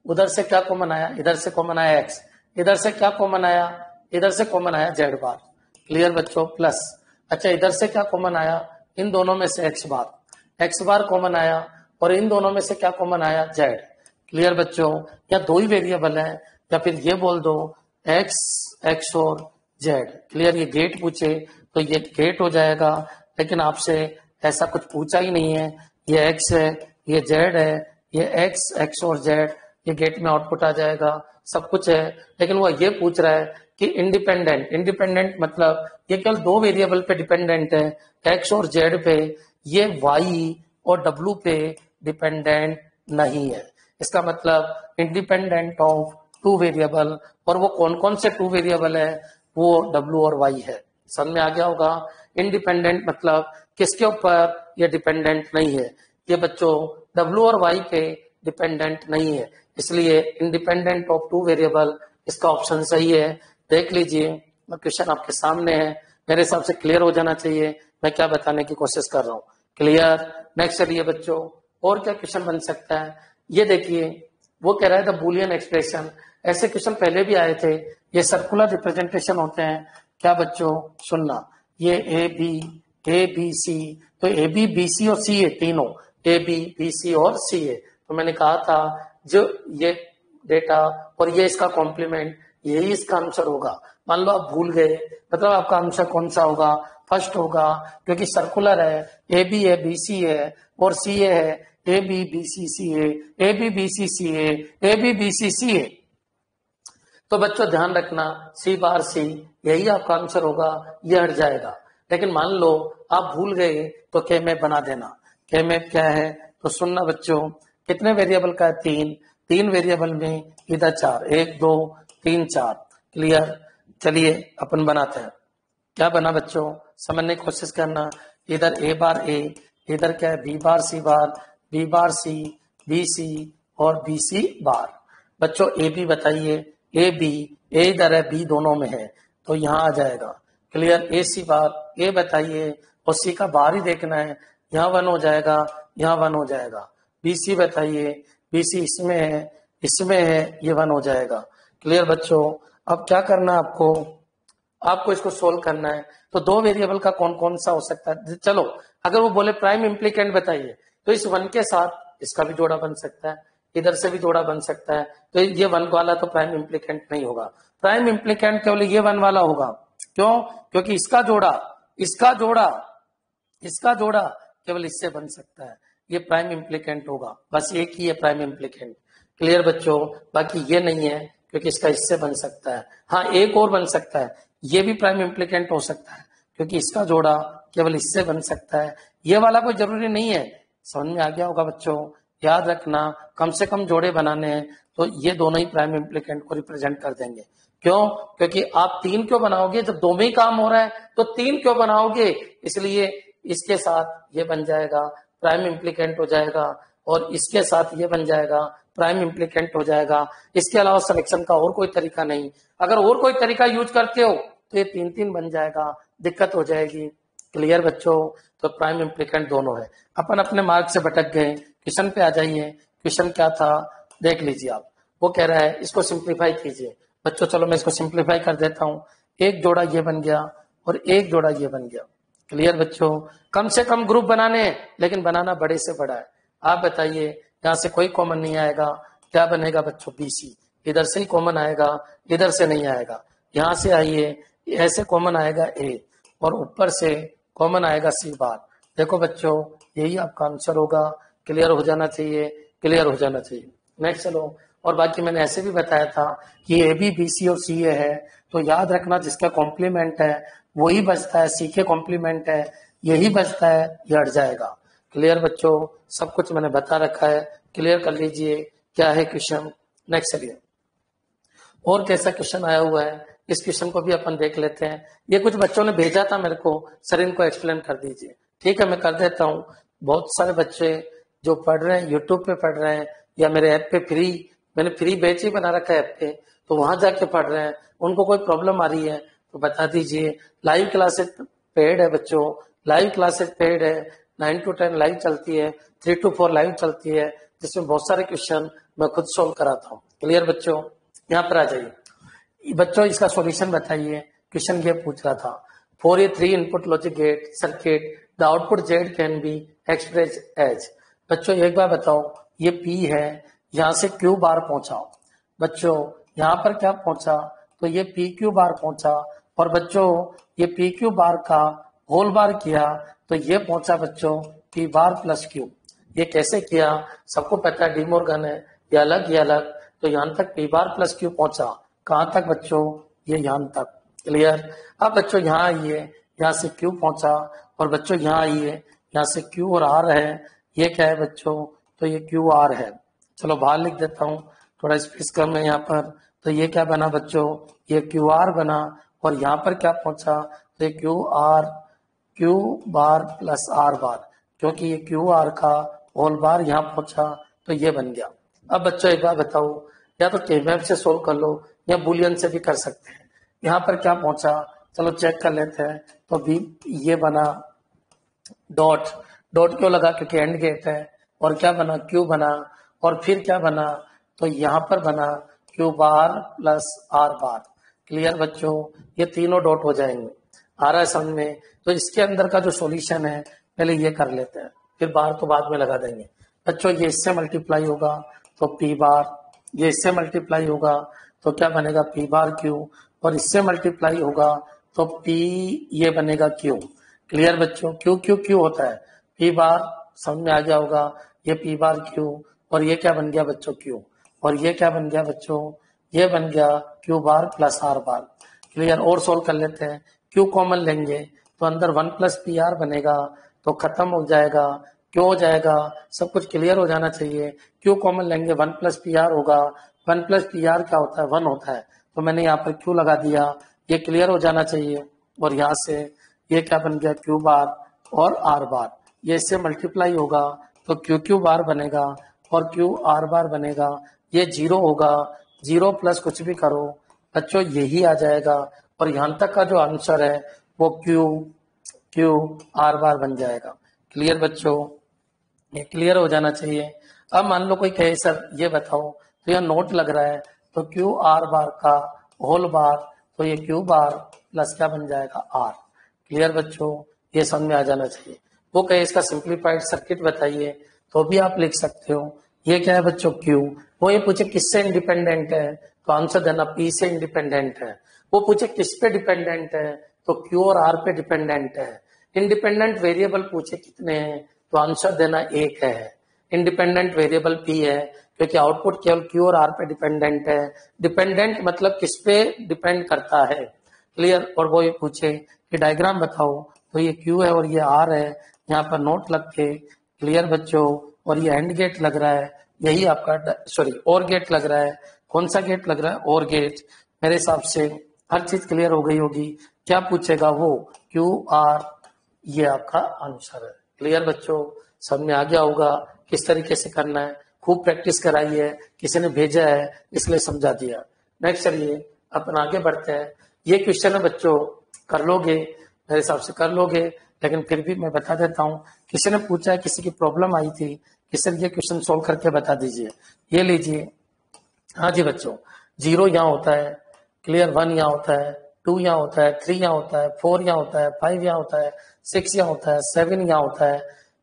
Speaker 1: उधर से क्या कॉमन आया, इधर से कॉमन आया x। इधर से क्या कॉमन आया, इधर से कॉमन आया z बार। क्लियर बच्चों? प्लस अच्छा इधर से क्या कॉमन आया, इन दोनों में से x बार कॉमन आया, और इन दोनों में से क्या कॉमन आया, z। क्लियर बच्चों? या दो ही वेरिएबल है, या फिर ये बोल दो x और z। क्लियर? ये गेट पूछे तो ये गेट हो जाएगा, लेकिन आपसे ऐसा कुछ पूछा ही नहीं है। ये x है, ये z है, ये x और z, ये गेट में आउटपुट आ जाएगा, सब कुछ है। लेकिन वो ये पूछ रहा है कि इंडिपेंडेंट मतलब ये केवल दो वेरिएबल पे डिपेंडेंट है, x और z पे। ये y और w पे डिपेंडेंट नहीं है। इसका मतलब इंडिपेंडेंट ऑफ 2 वेरिएबल, और वो कौन कौन से 2 वेरिएबल है, वो w और y है। समझ में आ गया होगा? इंडिपेंडेंट मतलब किसके ऊपर ये डिपेंडेंट नहीं है, ये बच्चों w और y पे डिपेंडेंट नहीं है, इसलिए इंडिपेंडेंट ऑफ 2 वेरिएबल इसका ऑप्शन सही है। देख लीजिए क्वेश्चन आपके सामने है, मेरे हिसाब से क्लियर हो जाना चाहिए मैं क्या बताने की कोशिश कर रहा हूँ। क्लियर? नेक्स्ट चलिए बच्चों, और क्या क्वेश्चन बन सकता है। ये देखिए वो कह रहा है द बूलियन एक्सप्रेशन। ऐसे क्वेश्चन पहले भी आए थे, ये सर्कुलर रिप्रेजेंटेशन होते हैं। क्या बच्चों सुनना, ये ए बी सी, तो ए बी बी सी और सी ए तीनों, ए बी बी सी और सी ए। तो मैंने कहा था जो ये डेटा और ये इसका कॉम्प्लीमेंट, यही इसका आंसर होगा। मान लो आप भूल गए, मतलब आपका आंसर कौन सा होगा, फर्स्ट होगा, क्योंकि सर्कुलर है, ए बी है, बी सी है, और सी ए है, A B B C C A B B C C A B B C C A. तो बच्चों ध्यान रखना, सी बार सी यही आपका आंसर होगा, ये हट जाएगा। लेकिन मान लो आप भूल गए तो के में बना देना। के में क्या है, तो सुनना बच्चों, कितने वेरिएबल का है, 3 वेरिएबल में इधर 4, 1 2 3 4। क्लियर? चलिए अपन बनाते हैं। क्या बना बच्चों, समझने की कोशिश करना। इधर ए बार ए, इधर क्या है, बी बार सी बार, बी बार सी, बी सी और बी सी बार। बच्चों ए बी बताइए, ए बी, ए इधर है, बी दोनों में है, तो यहाँ आ जाएगा। क्लियर? ए सी बार, ए बताइए, और सी का बार ही देखना है, यहाँ 1 हो जाएगा, यहाँ 1 हो जाएगा। बी सी बताइए, बी सी इसमें है, ये 1 हो जाएगा। क्लियर बच्चों? अब क्या करना है आपको इसको सोल्व करना है। तो 2 वेरिएबल का कौन कौन सा हो सकता है, चलो अगर वो बोले प्राइम इम्प्लीकेंट बताइए, तो इस 1 के साथ इसका भी जोड़ा बन सकता है, इधर से भी जोड़ा बन सकता है। तो ये 1 वाला तो प्राइम इम्प्लीकेंट नहीं होगा, प्राइम इम्प्लीकेंट केवल ये 1 वाला होगा। क्यों? क्योंकि इसका जोड़ा केवल इससे बन सकता है, ये प्राइम इम्प्लीकेंट होगा, बस एक ही है प्राइम इम्प्लीकेंट। क्लियर बच्चों? बाकी ये नहीं है, क्योंकि इसका इससे बन सकता है। हाँ एक और बन सकता है, ये भी प्राइम इम्प्लीकेंट हो सकता है, क्योंकि इसका जोड़ा केवल इससे बन सकता है, ये वाला कोई जरूरी नहीं है। समझ में आ गया होगा बच्चों? याद रखना, कम से कम जोड़े बनाने हैं, तो ये दोनों ही प्राइम इम्प्लीकेंट को रिप्रेजेंट कर देंगे। क्यों? क्योंकि आप 3 क्यों बनाओगे, जब 2 में ही काम हो रहा है तो 3 क्यों बनाओगे, इसलिए इसके साथ ये बन जाएगा, प्राइम इम्प्लीकेंट हो जाएगा, और इसके साथ ये बन जाएगा, प्राइम इम्प्लीकेंट हो जाएगा। इसके अलावा सिलेक्शन का और कोई तरीका नहीं। अगर और कोई तरीका यूज करते हो तो ये 3 बन जाएगा, दिक्कत हो जाएगी। क्लियर बच्चों? तो प्राइम इम्प्लीकेंट दोनों है। अपन अपने मार्ग से भटक गए, क्वेश्चन पे आ जाइए। क्वेश्चन क्या था देख लीजिए आप। वो कह रहा है इसको सिंप्लीफाई कीजिए। बच्चों चलो मैं इसको सिंप्लीफाई कर देता हूँ। एक जोड़ा ये बन गया और एक जोड़ा ये बन गया। क्लियर बच्चों, कम से कम ग्रुप बनाने हैं, लेकिन बनाना बड़े से बड़ा है। आप बताइए, यहाँ से कोई कॉमन नहीं आएगा, क्या बनेगा बच्चों? BC। इधर से ही कॉमन आएगा, इधर से नहीं आएगा। यहाँ से आइए, ऐसे कॉमन आएगा A और ऊपर से कॉमन आएगा C बार। देखो बच्चों, यही आपका आंसर होगा। क्लियर हो जाना चाहिए, क्लियर हो जाना चाहिए। नेक्स्ट चलो, और बाकी मैंने ऐसे भी बताया था कि AB BC और CA है, तो याद रखना जिसका कॉम्प्लीमेंट है वही बचता है, C के कॉम्प्लीमेंट है यही बचता है, ये हट जाएगा। क्लियर बच्चों, सब कुछ मैंने बता रखा है, क्लियर कर लीजिए क्या है क्वेश्चन। नेक्स्ट चलिए, और कैसा क्वेश्चन आया हुआ है इस क्वेश्चन को भी अपन देख लेते हैं। ये कुछ बच्चों ने भेजा था मेरे को, सर इनको एक्सप्लेन कर दीजिए। ठीक है, मैं कर देता हूँ। बहुत सारे बच्चे जो पढ़ रहे हैं, यूट्यूब पे पढ़ रहे हैं या मेरे ऐप पे फ्री, मैंने फ्री बैच ही बना रखा है ऐप पे, तो वहां जाके पढ़ रहे हैं, उनको कोई प्रॉब्लम आ रही है तो बता दीजिए। लाइव क्लासेस पेड है बच्चों, लाइव क्लासेस पेड है, 9 to 10 लाइव चलती है, 3 to 4 लाइव चलती है, जिसमें बहुत सारे क्वेश्चन मैं खुद सोल्व कराता हूँ। क्लियर बच्चों, यहाँ पर आ जाइए बच्चों, इसका सॉल्यूशन बताइए। क्वेश्चन ये पूछ रहा था, for a 3 input logic gate circuit the output Z can be express as. बच्चों एक बार बताओ, ये P है, यहां से Q बार पहुंचा। बच्चों यहाँ पर क्या पहुंचा? तो ये PQ बार पहुंचा, और बच्चों ये PQ बार का होल बार किया तो ये पहुंचा बच्चों P बार प्लस Q। ये कैसे किया सबको पता है, डीमोर्गन है, ये अलग ये अलग। तो यहां तक P बार प्लस Q पहुंचा, कहां तक बच्चों? ये यहां तक। क्लियर। अब बच्चों यहाँ आइए, यहाँ से Q पहुंचा, और बच्चों यहाँ आइए, यहाँ से Q और R है, ये क्या है बच्चों? तो ये QR है। चलो बाहर लिख देता हूँ, थोड़ा स्पेस कम है यहाँ पर। तो ये क्या बना बच्चों? ये QR बना, और यहाँ पर क्या पहुंचा? तो ये Q बार प्लस R बार, क्योंकि ये QR का होल बार यहाँ पहुंचा तो ये बन गया। अब बच्चों एक बार बताओ, या तो K-मैप से सोल्व कर लो या बुलियन से भी कर सकते हैं। यहाँ पर क्या पहुंचा, चलो चेक कर लेते हैं। तो भी ये बना डॉट, डॉट क्यों लगा? क्योंकि एंड गेट है। और क्या बना? Q बना, और फिर क्या बना? तो यहाँ पर बना Q बार प्लस R बार। क्लियर बच्चों, ये तीनों डॉट हो जाएंगे। आ रहा है समझ में? तो इसके अंदर का जो सॉल्यूशन है पहले ये कर लेते हैं, फिर बार तो बाद में लगा देंगे। बच्चों ये इससे मल्टीप्लाई होगा तो P बार, ये इससे मल्टीप्लाई होगा तो क्या बनेगा? P बार Q, और इससे मल्टीप्लाई होगा तो P ये बनेगा Q। क्लियर बच्चों, Q Q Q होता है, P बार समझ में आ गया होगा। ये P बार Q, और ये क्या बन गया बच्चों? Q, और ये क्या बन गया बच्चों? ये बन गया Q बार प्लस R बार। क्लियर। और सोल्व कर लेते हैं। Q कॉमन लेंगे तो अंदर 1 प्लस PR बनेगा, तो खत्म हो जाएगा। क्यों हो जाएगा? सब कुछ क्लियर हो जाना चाहिए। Q कॉमन लेंगे 1 प्लस PR होगा। 1 प्लस PR क्या होता है? 1 होता है, तो मैंने यहाँ पर Q लगा दिया, ये क्लियर हो जाना चाहिए। और यहाँ से ये क्या बन गया? Q बार और R बार, ये इससे मल्टीप्लाई होगा तो Q बार बनेगा और QR बार बनेगा। ये 0 होगा, 0 प्लस कुछ भी करो बच्चों यही आ जाएगा, और यहां तक का जो आंसर है वो QR बार बन जाएगा। क्लियर बच्चों, ये क्लियर हो जाना चाहिए। अब मान लो कोई कहे सर ये बताओ, तो यह नोट लग रहा है तो QR बार का होल बार, तो ये Q बार प्लस क्या बन जाएगा? R। क्लियर बच्चों, ये समझ में आ जाना चाहिए। वो कहे इसका सिंप्लीफाइड सर्किट बताइए, तो भी आप लिख सकते हो। ये क्या है बच्चों? Q। वो ये पूछे किससे इंडिपेंडेंट है, तो आंसर देना P से इंडिपेंडेंट है। वो पूछे किस पे डिपेंडेंट है, तो Q और R पे डिपेंडेंट है। इंडिपेंडेंट वेरिएबल पूछे कितने हैं, तो आंसर देना 1 है। इंडिपेंडेंट वेरिएबल P है, क्योंकि आउटपुट केवल Q और R पे डिपेंडेंट है। डिपेंडेंट मतलब किस पे डिपेंड करता है। क्लियर। और वो ये पूछे कि डायग्राम बताओ, तो ये Q है और ये R है, यहाँ पर नोट लग के। क्लियर बच्चों, और ये एंड गेट लग रहा है, यही आपका सॉरी और गेट लग रहा है। कौन सा गेट लग रहा है? और गेट। मेरे हिसाब से हर चीज क्लियर हो गई होगी। क्या पूछेगा वो? QR, ये आपका आंसर है। क्लियर बच्चों, सब में आ गया होगा किस तरीके से करना है। खूब प्रैक्टिस कराई है, किसी ने भेजा है इसलिए समझा दिया। नेक्स्ट चलिए अपन आगे बढ़ते हैं। ये क्वेश्चन है बच्चों, कर लोगे मेरे हिसाब से, कर लोगे, लेकिन फिर भी मैं बता देता हूँ। किसी ने पूछा है, किसी की प्रॉब्लम आई थी कि सर ये क्वेश्चन सोल्व करके बता दीजिए। ये लीजिए, हाँ जी बच्चों, 0 यहाँ होता है, क्लियर, 1 यहाँ होता है, 2 यहाँ होता है, 3 यहाँ होता है, 4 यहाँ होता है, 5 यहाँ होता है, 6 यहाँ होता है, 7 यहाँ होता है,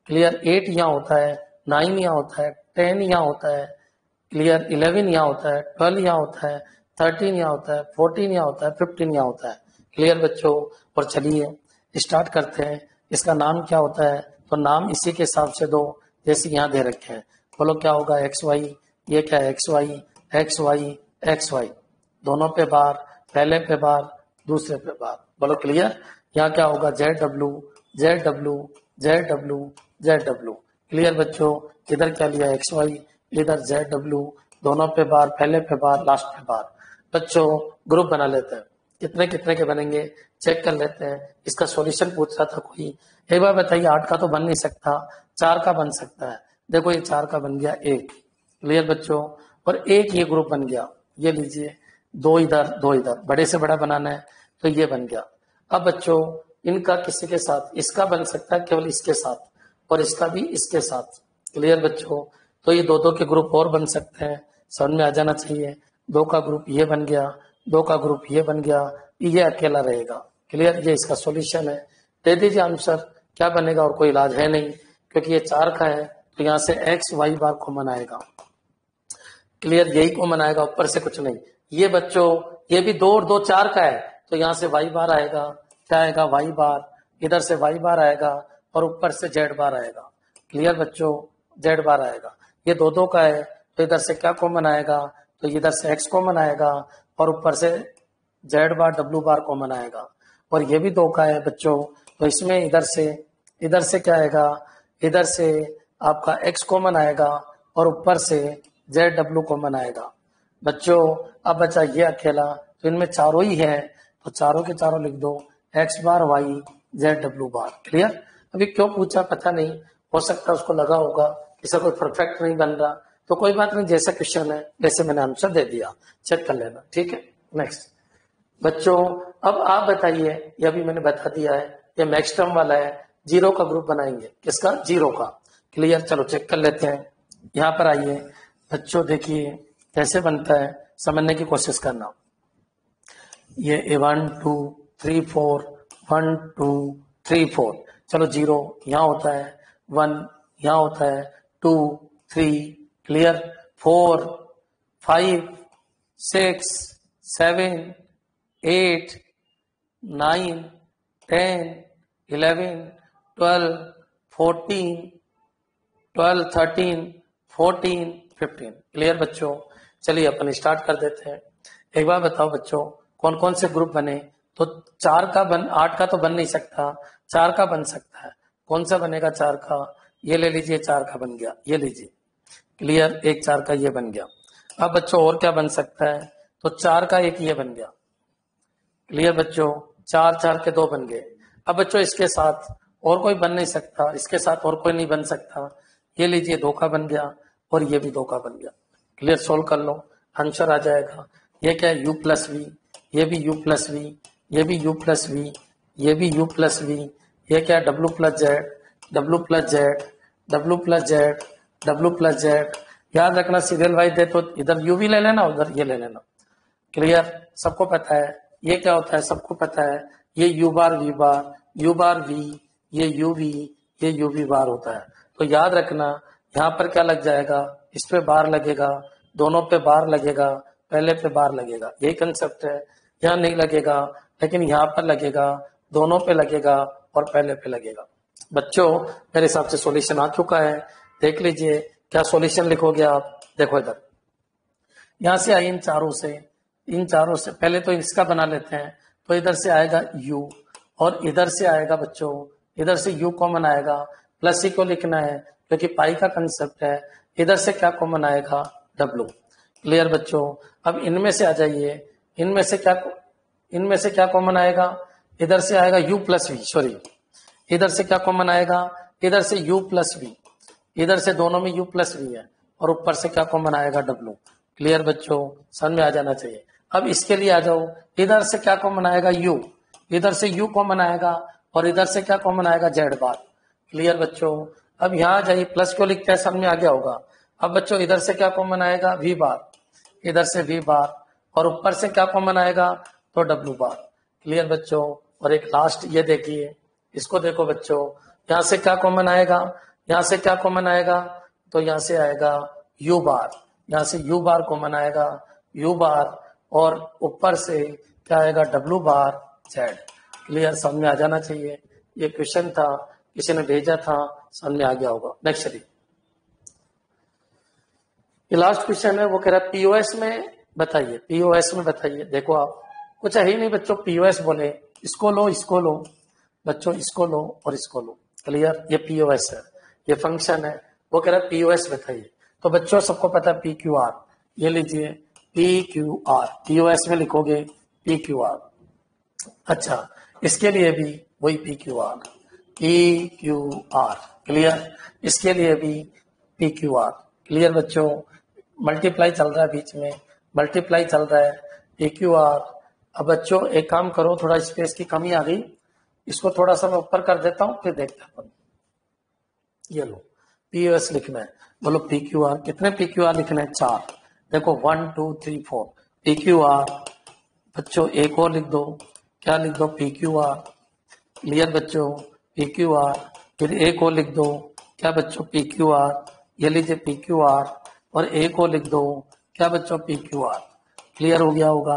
Speaker 1: क्लियर 8 यहाँ होता है, 9 यहाँ होता है, 10 यहाँ होता है, क्लियर 11 यहाँ होता है, 12 यहाँ होता है, 13 यहाँ होता है, 14 यहाँ होता है, 15 यहाँ होता है। क्लियर बच्चों। और चलिए स्टार्ट करते हैं। इसका नाम क्या होता है, तो नाम इसी के हिसाब से दो जैसे यहाँ दे रखे हैं। बोलो क्या होगा, एक्स वाई। ये क्या है, X Y X Y X Y, दोनों पे बार, पहले पे बार, दूसरे पे बार। बोलो क्लियर। यहाँ क्या होगा, Z W Z W Z W Z W. Clear बच्चों। इधर क्या लिया, एक्स वाई, इधर जेड डब्ल्यू, दोनों पे बार, पहले पे बार, लास्ट पे बार। बच्चों ग्रुप बना लेते हैं, कितने कितने के बनेंगे चेक कर लेते हैं। इसका सॉल्यूशन पूछ रहा था कोई, एक बार बताइए 8 का तो बन नहीं सकता, 4 का बन सकता है। देखो ये 4 का बन गया 1। क्लियर बच्चों। और एक ये ग्रुप बन गया, ये लीजिए, 2 इधर 2 इधर, बड़े से बड़ा बनाना है तो ये बन गया। अब बच्चों इनका किसी के साथ, इसका बन सकता है केवल इसके साथ, और इसका भी इसके साथ। क्लियर बच्चों। तो ये 2 2 के ग्रुप और बन सकते हैं, समझ में आ जाना चाहिए। 2 का ग्रुप ये बन गया, 2 का ग्रुप ये बन गया, ये अकेला रहेगा। क्लियर। ये इसका सॉल्यूशन है। दे दीजिए आंसर, क्या बनेगा, और कोई इलाज है नहीं क्योंकि ये 4 का है, तो यहाँ से एक्स वाई बार कॉमन आएगा। क्लियर। यही कॉमन आएगा, ऊपर से कुछ नहीं। ये बच्चों ये भी 2 और 2 4 का है, तो यहाँ से वाई बार आएगा। क्या आएगा, वाई बार, इधर से वाई बार आएगा और ऊपर से जेड बार आएगा। क्लियर बच्चों, जेड बार आएगा। ये 2 2 का है, तो इधर से क्या कॉमन आएगा, तो इधर से एक्स कॉमन आएगा और ऊपर से जेड बार डब्ल्यू बार कॉमन आएगा। और ये भी 2 का है बच्चों, तो इसमें इधर से क्या आएगा, इधर से आपका एक्स कॉमन आएगा और ऊपर से जेड डब्ल्यू कॉमन आएगा। बच्चों अब बचा ये अकेला, तो इनमें चारों ही है, तो चारों के चारों लिख दो, एक्स बार वाई जेड डब्ल्यू बार। क्लियर। अभी क्यों पूछा पता नहीं, हो सकता है उसको लगा होगा इसका कोई परफेक्ट नहीं बन रहा, तो कोई बात नहीं, जैसा क्वेश्चन है वैसे मैंने आंसर दे दिया, चेक कर लेना। ठीक है। नेक्स्ट बच्चों अब आप बताइए, ये भी मैंने बता दिया है, ये मैक्स टर्म वाला है, 0 का ग्रुप बनाएंगे। किसका, 0 का। क्लियर। चलो चेक कर लेते हैं। यहाँ पर आइए बच्चों, देखिए कैसे बनता है, समझने की कोशिश करना। ये 1 2 3 4 1 2 3 4, चलो 0 यहाँ होता है, 1 यहाँ होता है, 2 3, क्लियर, 4 5 6 7 8 9 10 11 12 14 12 13 14 15। क्लियर बच्चों। चलिए अपन स्टार्ट कर देते हैं। एक बार बताओ बच्चों कौन कौन से ग्रुप बने, तो 4 का 8 का तो बन नहीं सकता, 4 का बन सकता है। कौन सा बनेगा 4 का, ये ले लीजिए, 4 का बन गया, ये लीजिए। क्लियर। एक 4 का ये बन गया। अब बच्चों और क्या बन सकता है, तो 4 का एक ये बन गया। क्लियर बच्चों। 4 4 के 2 बन गए। अब बच्चों इसके साथ और कोई बन नहीं सकता, इसके साथ और कोई नहीं बन सकता, ये लीजिए 2 का बन गया और ये भी 2 का बन गया। क्लियर। सोल्व कर लो, आंसर आ जाएगा। ये क्या है, u प्लस वी, ये भी u प्लस वी, ये भी u प्लस वी, ये भी u प्लस वी। ये क्या है, w plus Z, w plus Z, w plus Z, w plus Z. याद रखना सीरियल वाइज दे तो इधर u भी ले लेना, उधर ये ले लेना। क्लियर। सबको पता है ये क्या होता है, सबको पता है ये u बार v बार, u बार v, ये u v, ये u v बार होता है। तो याद रखना यहाँ पर क्या लग जाएगा, इस पे बार लगेगा, दोनों पे बार लगेगा, पहले पे बार लगेगा, यही कंसेप्ट है। यहाँ नहीं लगेगा लेकिन यहाँ पर लगेगा, दोनों पे लगेगा और पहले पे लगेगा। बच्चों मेरे हिसाब से सॉल्यूशन आ चुका है, देख लीजिए क्या सॉल्यूशन लिखोगे आप। देखो इधर, यहाँ से आई इन चारों से पहले तो इसका बना लेते हैं, तो इधर से आएगा u और इधर से आएगा बच्चों, इधर से u कॉमन आएगा, प्लस ही को लिखना है क्योंकि पाई का कंसेप्ट है। इधर से क्या कॉमन आएगा, w। क्लियर बच्चों। अब इनमें से आ जाइए, इनमें से क्या कॉमन आएगा, इधर से आएगा u प्लस वी, सॉरी इधर से क्या कॉमन आएगा, इधर से u प्लस वी, इधर से दोनों में u प्लस वी है और ऊपर से क्या कॉमन आएगा, w। क्लियर बच्चों, समझ में आ जाना चाहिए। अब इसके लिए आ जाओ, इधर से क्या कॉमन आएगा, u, इधर से u कॉमन आएगा और इधर से क्या कॉमन आएगा, z बार। क्लियर बच्चों। अब यहाँ जाइए, प्लस क्यों लिखते हैं, समझ में आ गया होगा। अब बच्चों इधर से क्या कॉमन आएगा, v बार, इधर से v बार और ऊपर से क्या कॉमन आएगा, तो w बार। क्लियर बच्चों। और एक लास्ट ये देखिए, इसको देखो बच्चों, यहां से क्या कॉमन आएगा, यहां से क्या कॉमन आएगा, तो यहां से आएगा यू बार, यहां से यू बार कॉमन आएगा, यू बार, और ऊपर से क्या आएगा, डब्ल्यू बार जेड। क्लियर, समझ में आ जाना चाहिए। ये क्वेश्चन था, किसी ने भेजा था, समझ में आ गया होगा। नेक्स्ट चलिए, ये लास्ट क्वेश्चन है, वो कह रहा है पीओएस में बताइए, पीओएस में बताइए। देखो आप, कुछ है ही नहीं बच्चों, पीओएस बोले इसको लो, इसको लो बच्चों, इसको लो और इसको लो। क्लियर, ये पीओएस है, ये फंक्शन है। वो कह रहा है पीओएस बताइए। तो बच्चों सबको पता है पी क्यू आर, ये लीजिए पी क्यू आर, पीओएस में लिखोगे पी क्यू आर। अच्छा, इसके लिए भी वही P Q R, P Q R. Clear, इसके लिए भी पी क्यू आर। क्लियर बच्चों, मल्टीप्लाई चल रहा है बीच में, मल्टीप्लाई चल रहा है, पी क्यू आर। अब बच्चों एक काम करो, थोड़ा स्पेस की कमी आ गई, इसको थोड़ा सा मैं ऊपर कर देता हूं, फिर देखते हैं। ये लो, पीओएस लिखना है, बोलो पी क्यू आर। कितने पी क्यू आर लिखने हैं, 4। देखो 1 2 3 4 पी क्यू आर। बच्चों एक और लिख दो, क्या लिख दो, पी क्यू आर। क्लियर बच्चों, पी क्यू आर। फिर एक और लिख दो, क्या बच्चों, पी क्यू आर। ये लीजिए पी क्यू आर, और एक और लिख दो, क्या बच्चों, पी क्यू आर। क्लियर हो गया होगा।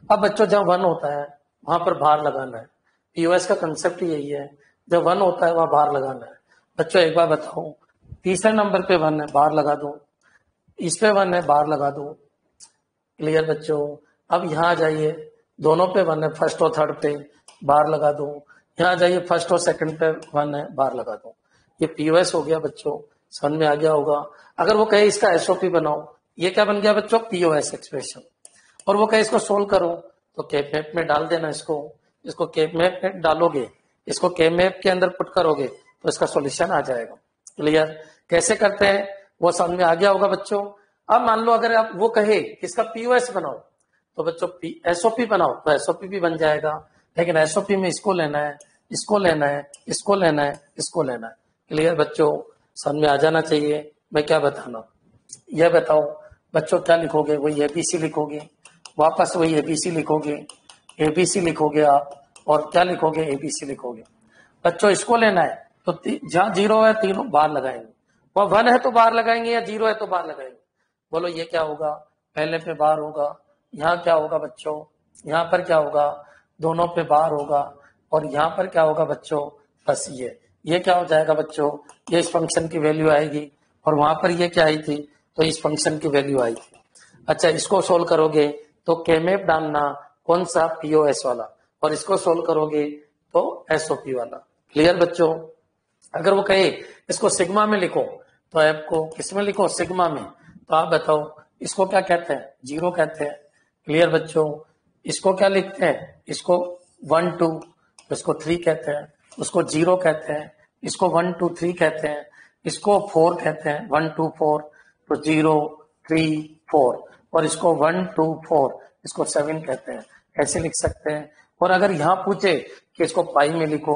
Speaker 1: अब बच्चों जब 1 होता है वहां पर बार लगाना है, पीओएस का कंसेप्ट यही है, जब 1 होता है वहां बार लगाना है। बच्चों एक बार बताओ, तीसरे नंबर पे 1 है, बार लगा दो, इस पे 1 है, बार लगा दो। क्लियर बच्चों, अब यहाँ जाइए, दोनों पे 1 है, फर्स्ट और थर्ड पे बार लगा दो। यहाँ जाइए, फर्स्ट और सेकंड पे 1 है, बार लगा दो। ये पीओएस हो गया बच्चों, समझ में आ गया होगा। अगर वो कहे इसका एसओपी बनाओ, ये क्या बन गया बच्चों, पीओएस एक्सप्रेशन। और वो कहे इसको सोल्व करो, तो केप मैप में डाल देना इसको, इसको केप मैप में डालोगे, इसको केप मैप के अंदर पुट करोगे तो इसका सॉल्यूशन आ जाएगा। क्लियर, कैसे करते हैं वो समझ में आ गया होगा बच्चों। अब मान लो अगर आप वो कहे इसका पीओएस बनाओ, तो बच्चों एसओपी बनाओ, तो एसओपी भी बन जाएगा। लेकिन एसओपी में इसको लेना है, इसको लेना है, इसको लेना है, इसको लेना है। क्लियर बच्चों, समझ में आ जाना चाहिए मैं क्या बताना। यह बताओ बच्चों, क्या लिखोगे, वही एबीसी लिखोगे, वापस वही एबीसी लिखोगे, एबीसी लिखोगे आप, और क्या लिखोगे, एबीसी लिखोगे। बच्चों इसको लेना है, तो जहां 0 है तीनों बार लगाएंगे, वह 1 है तो बार लगाएंगे, या 0 है तो बार लगाएंगे। बोलो ये क्या होगा, पहले पे बार होगा, यहाँ क्या होगा बच्चों, यहाँ पर क्या होगा, दोनों पे बार होगा, और यहाँ पर क्या होगा बच्चों, बस ये क्या हो जाएगा बच्चों, ये इस फंक्शन की वैल्यू आएगी, और वहां पर ये क्या आई थी, तो इस फंक्शन की वैल्यू आई थी। अच्छा, इसको सोल्व करोगे तो केमेप डालना, कौन सा, पीओएस वाला, और इसको सोल्व करोगे तो एसओपी वाला। क्लियर बच्चों, अगर वो कहे इसको सिग्मा में लिखो, तो आपको किसमें लिखो, सिग्मा में, तो आप बताओ इसको क्या कहते हैं, 0 कहते हैं। क्लियर बच्चों, इसको क्या लिखते हैं, इसको 1 2, इसको 3 कहते हैं, उसको 0 कहते हैं, इसको 1 2 3 कहते हैं, इसको 4 कहते हैं, 1 2 4, तो 0 3 4, और इसको 1 2 4, इसको 7 कहते हैं। ऐसे लिख सकते हैं। और अगर यहाँ पूछे कि इसको पाई में लिखो,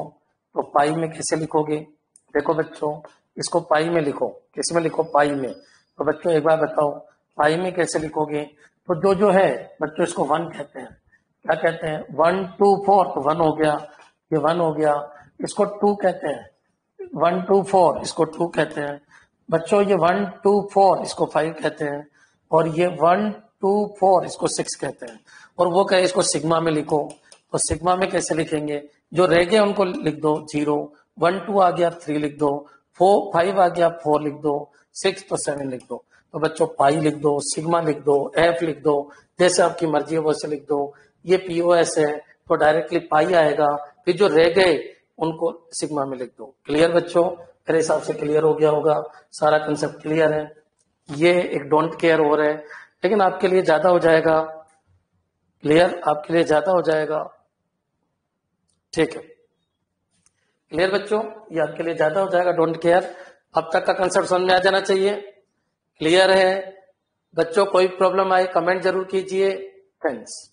Speaker 1: तो पाई में कैसे लिखोगे, देखो बच्चों, इसको पाई में लिखो, किस में लिखो, पाई में। तो बच्चों एक बार बताओ पाई में कैसे लिखोगे, तो जो है बच्चों इसको 1 कहते हैं, क्या कहते हैं, 1 2 4, तो 1 हो गया, ये 1 हो गया। इसको 2 कहते हैं, 1 2 4, इसको 2 कहते हैं। बच्चों ये 1 2 4, इसको 5 कहते हैं, और ये 1 2 4, इसको 6 कहते हैं। और वो कहे इसको सिग्मा में लिखो, तो सिग्मा में कैसे लिखेंगे, जो रह गए उनको लिख दो, 0 1 2 आ गया 3 लिख दो, 4 5 आ गया 4 लिख दो, 6 तो 7 लिख दो। तो बच्चों पाई लिख दो, सिग्मा लिख दो, एफ लिख दो, जैसे आपकी मर्जी है वैसे लिख दो। ये पीओएस है तो डायरेक्टली पाई आएगा, फिर जो रह गए उनको सिग्मा में लिख दो। क्लियर बच्चों, मेरे हिसाब से क्लियर हो गया होगा, सारा कंसेप्ट क्लियर है। ये एक डोंट केयर हो रहा है, लेकिन आपके लिए ज्यादा हो जाएगा। क्लियर, आपके लिए ज्यादा हो जाएगा, ठीक है। क्लियर बच्चों, ये आपके लिए ज्यादा हो जाएगा, डोंट केयर। अब तक का कंसेप्ट समझ में आ जाना चाहिए। क्लियर है बच्चों, कोई प्रॉब्लम आए कमेंट जरूर कीजिए। थैंक्स।